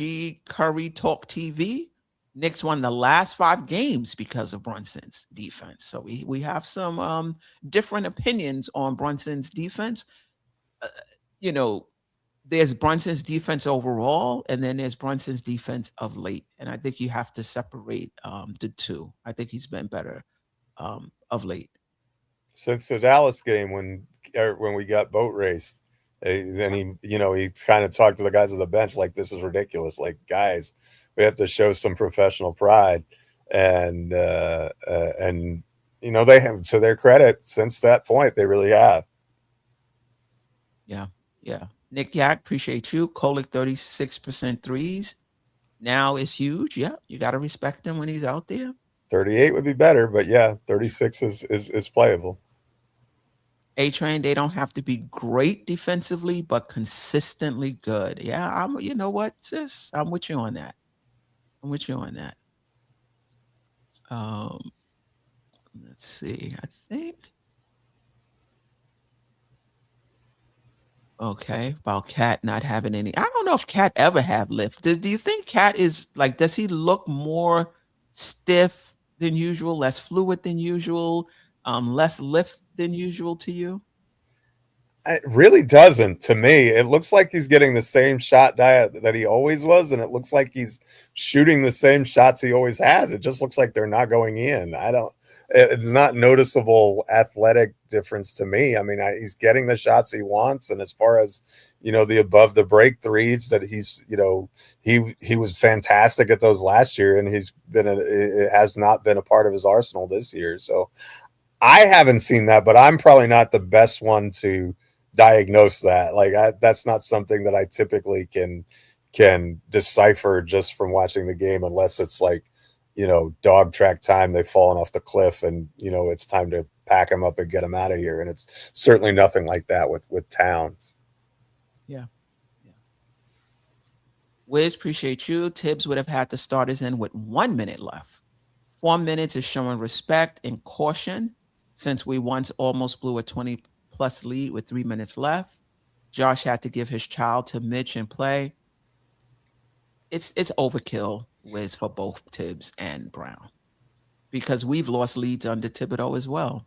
Curry Talk TV. Knicks won the last 5 games because of Brunson's defense. So we have some different opinions on Brunson's defense. There's Brunson's defense overall, and then there's Brunson's defense of late. And I think you have to separate the two. I think he's been better of late. Since the Dallas game when we got boat raced, then he kind of talked to the guys on the bench like, this is ridiculous. Like, guys, we have to show some professional pride, and they have, to their credit, since that point they really have. Yeah. Nick Yak, appreciate you. Kolick 36% threes. Now is huge. Yeah, you got to respect him when he's out there. 38 would be better, but yeah, 36 is playable. A-Train, they don't have to be great defensively, but consistently good. Yeah, you know what, sis? I'm with you on that. Let's see. I think. Okay, about Cat not having any. I don't know if Cat ever have lift. Do you think Cat is like, does he look more stiff than usual, less fluid than usual, less lift than usual to you? It really doesn't to me. It looks like he's getting the same shot diet that he always was, and it looks like he's shooting the same shots he always has. It just looks like they're not going in. It's not noticeable athletic difference to me. I mean, he's getting the shots he wants, and as far as the above the break threes that he's he was fantastic at those last year, and it has not been a part of his arsenal this year. So I haven't seen that, but I'm probably not the best one to diagnose that. Like, that's not something that I typically can decipher just from watching the game, unless it's like dog track time, they've fallen off the cliff, and it's time to pack them up and get them out of here. And it's certainly nothing like that with Towns. Yeah. Wiz, appreciate you. Tibbs would have had the starters in with 1 minute left. 4 minutes is showing respect and caution, since we once almost blew a 20-plus lead with 3 minutes left. Josh had to give his child to Mitch and play. It's overkill, Wiz, for both Tibbs and Brown, because we've lost leads under Thibodeau as well.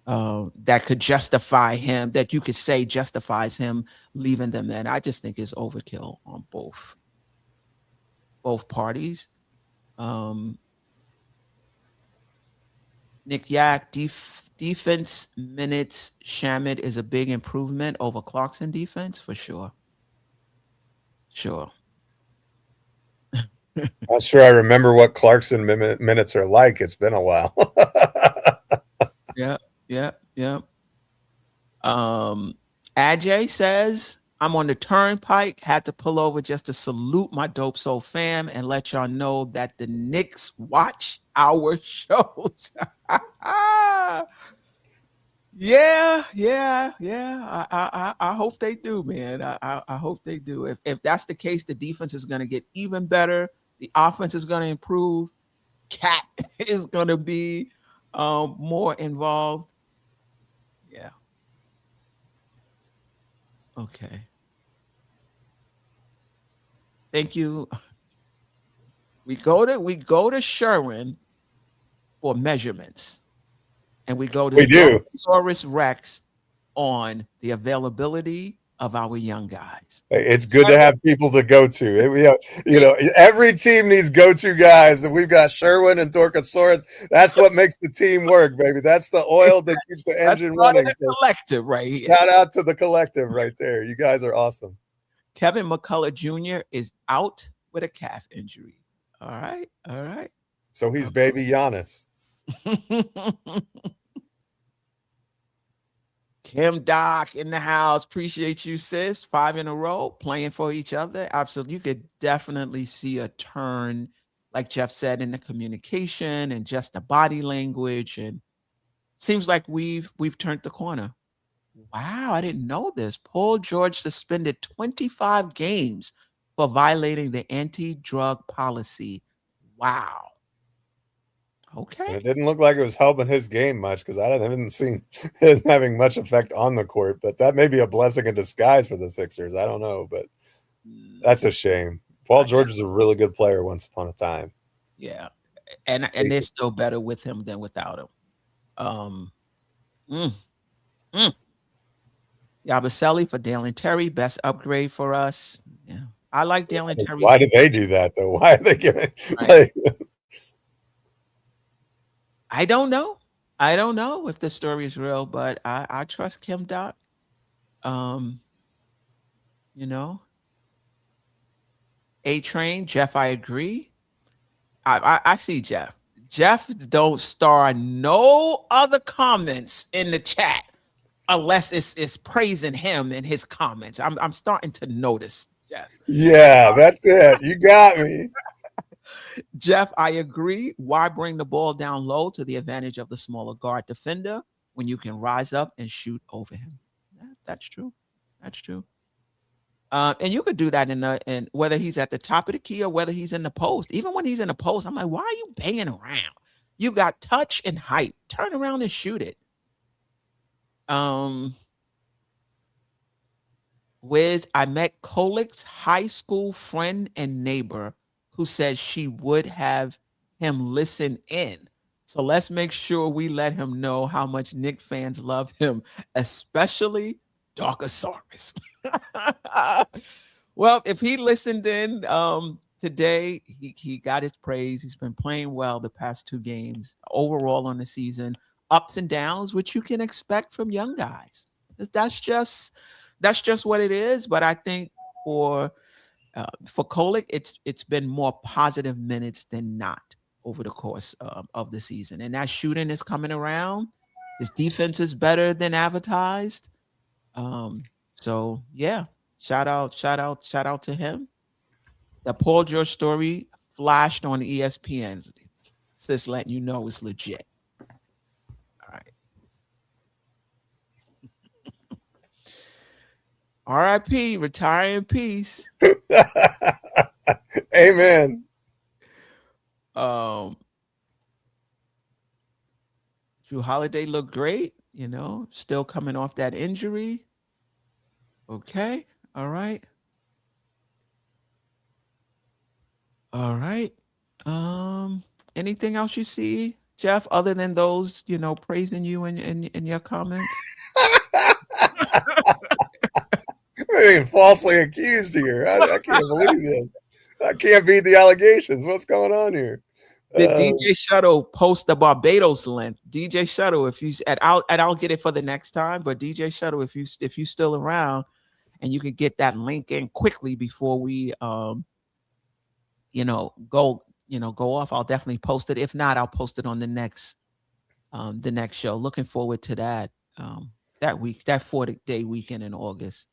That could justify him, that you could say justifies him leaving them in. I just think it's overkill on both parties. Nick Yak, defense minutes, Shamit is a big improvement over Clarkson defense for sure. Not sure I remember what Clarkson minutes are like. It's been a while. Yeah. Ajay says, I'm on the turnpike, had to pull over just to salute my Dope Soul fam and let y'all know that the Knicks watch our shows. Yeah. I hope they do, man. I hope they do. If that's the case, the defense is going to get even better. The offense is going to improve. Cat is going to be more involved. Yeah. Okay. Thank you. We go to Sherwin for measurements. and we go to We do. Dopesaurus Rex on the availability of our young guys. It's good to have people to go to. We have, every team needs go-to guys, and we've got Sherwin and Dorkosaurus. That's what makes the team work, baby. That's the oil that keeps the engine running. So collective, right here. Shout out to the collective right there. You guys are awesome. Kevin McCullough Jr. is out with a calf injury. All right, all right. So he's baby Giannis. Kim Doc in the house. Appreciate you, sis. 5 in a row playing for each other. Absolutely. You could definitely see a turn, like Geoff said, in the communication and just the body language. And seems like we've turned the corner. Wow, I didn't know this. Paul George suspended 25 games for violating the anti-drug policy. Wow. Okay. And it didn't look like it was helping his game much because I haven't seen it having much effect on the court. But that may be a blessing in disguise for the Sixers. I don't know, but that's a shame. Paul George was a really good player once upon a time. Yeah, and they're still better with him than without him. Yabusele for Dalen Terry, best upgrade for us. Yeah, I like Dalen Terry. Why did they do that though? Why are they giving? Right. I don't know. I don't know if the story is real, but I trust Kim Dot. A-Train, Geoff, I agree. I see Geoff. Geoff don't star no other comments in the chat unless it's praising him in his comments. I'm starting to notice, Geoff. Yeah, that's it. You got me. Geoff, I agree. Why bring the ball down low to the advantage of the smaller guard defender when you can rise up and shoot over him? That's true. That's true. And you could do that in whether he's at the top of the key or whether he's in the post. Even when he's in the post, I'm like, why are you banging around? You got touch and height. Turn around and shoot it. Wiz, I met Kolik's high school friend and neighbor who said she would have him listen in. So let's make sure we let him know how much Knick fans love him, especially Darkosaurus. Well, if he listened in today, he got his praise. He's been playing well the past 2 games. Overall on the season, ups and downs, which you can expect from young guys. That's just what it is. But I think for Kolik, it's been more positive minutes than not over the course of the season. And that shooting is coming around. His defense is better than advertised. So yeah, shout out to him. The Paul George story flashed on ESPN. Sis letting you know it's legit. All right. R.I.P. Retire in peace. Amen. Drew Holiday looked great, still coming off that injury. Okay. All right. All right. Anything else you see, Geoff, other than those, praising you in your comments? Being falsely accused here. I can't believe this. I can't beat the allegations. What's going on here? Did DJ Shuttle post the Barbados link? DJ Shuttle, if you I'll get it for the next time. But DJ Shuttle, if you still around, and you can get that link in quickly before we go off, I'll definitely post it. If not, I'll post it on the next show. Looking forward to that that week, that 40-day weekend in August.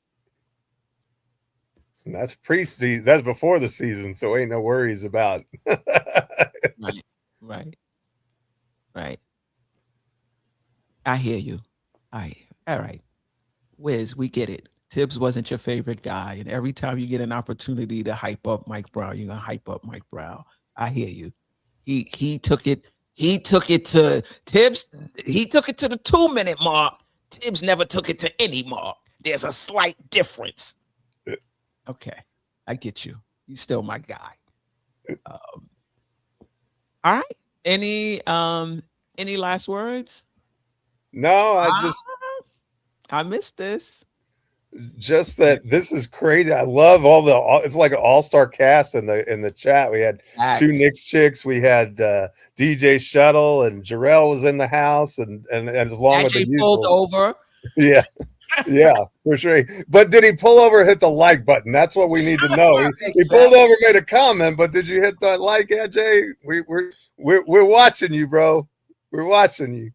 And that's pre-season. That's before the season, so ain't no worries about. Right. I hear you. All right. Wiz, we get it. Tibbs wasn't your favorite guy, and every time you get an opportunity to hype up Mike Brown, you're gonna hype up Mike Brown. I hear you. He took it to Tibbs. He took it to the 2-minute mark. Tibbs never took it to any mark. There's a slight difference. Okay, I get you. He's still my guy. All right. Any last words? No, I missed this. Just that this is crazy. I love it's like an all-star cast in the chat. We had two Knicks chicks. We had DJ Shuttle and Jerrell was in the house, and as long as the pulled over. Yeah. Yeah, for sure. But did he pull over and hit the like button? That's what we need to know. He pulled over, made a comment, but did you hit that like, AJ? We're watching you, bro. We're watching you.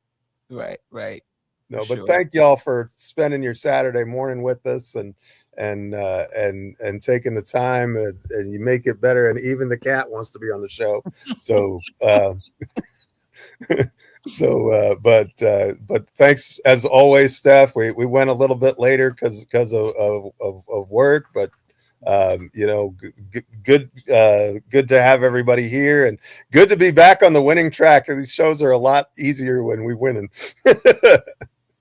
Right. No, but thank y'all for spending your Saturday morning with us and taking the time, and you make it better. And even the cat wants to be on the show. So, but thanks as always, Steph. We went a little bit later because of work, but good to have everybody here, and good to be back on the winning track. These shows are a lot easier when we winning.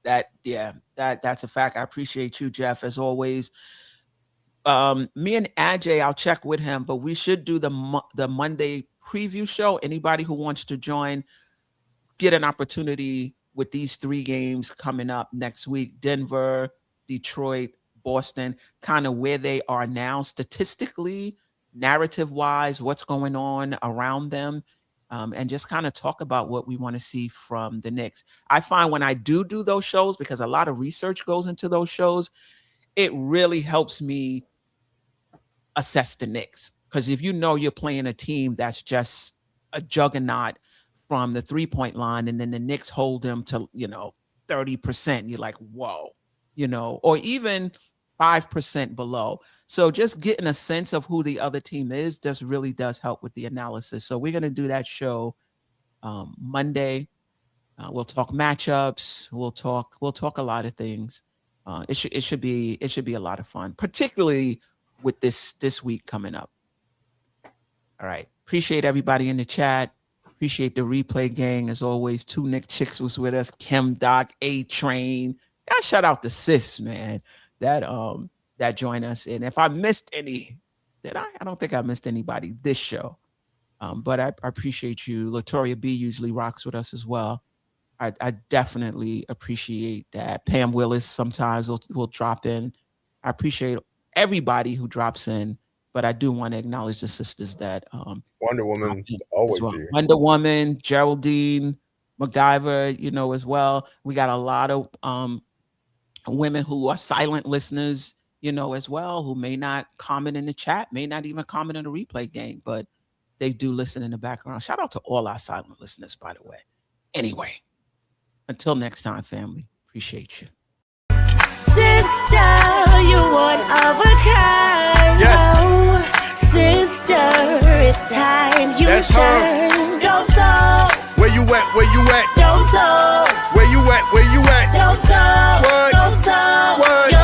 That's a fact. I appreciate you, Geoff, as always. Me and Ajay, I'll check with him, but we should do the Monday preview show. Anybody who wants to join, get an opportunity with these 3 games coming up next week: Denver, Detroit, Boston, kind of where they are now statistically, narrative wise, what's going on around them. And just kind of talk about what we want to see from the Knicks. I find when I do those shows, because a lot of research goes into those shows, it really helps me assess the Knicks. Because if you know you're playing a team that's just a juggernaut from the 3-point line, and then the Knicks hold them to, 30%, you're like, whoa, or even 5% below. So just getting a sense of who the other team is just really does help with the analysis. So we're going to do that show Monday. We'll talk matchups. We'll talk a lot of things. It should be a lot of fun, particularly with this week coming up. All right. Appreciate everybody in the chat. Appreciate the replay gang. As always, 2 Knick chicks was with us. Kim, Doc, A-Train. Shout out to Sis, man. That joined us. And if I missed any, I don't think I missed anybody this show. But I appreciate you. Latoria B usually rocks with us as well. I definitely appreciate that. Pam Willis sometimes will drop in. I appreciate everybody who drops in, but I do want to acknowledge the sisters that Wonder Woman always here. Wonder Woman, Geraldine, MacGyver, as well. We got a lot of women who are silent listeners, as well, who may not comment in the chat, may not even comment in the replay game, but they do listen in the background. Shout out to all our silent listeners, by the way. Anyway, until next time, family, appreciate you. Sister, you're one of a kind. Yes. Oh, sister, it's time you That's shine. DopeSoul. Where you at? Where you at? DopeSoul. Where you at? Where you at? DopeSoul. What? DopeSoul. What? You're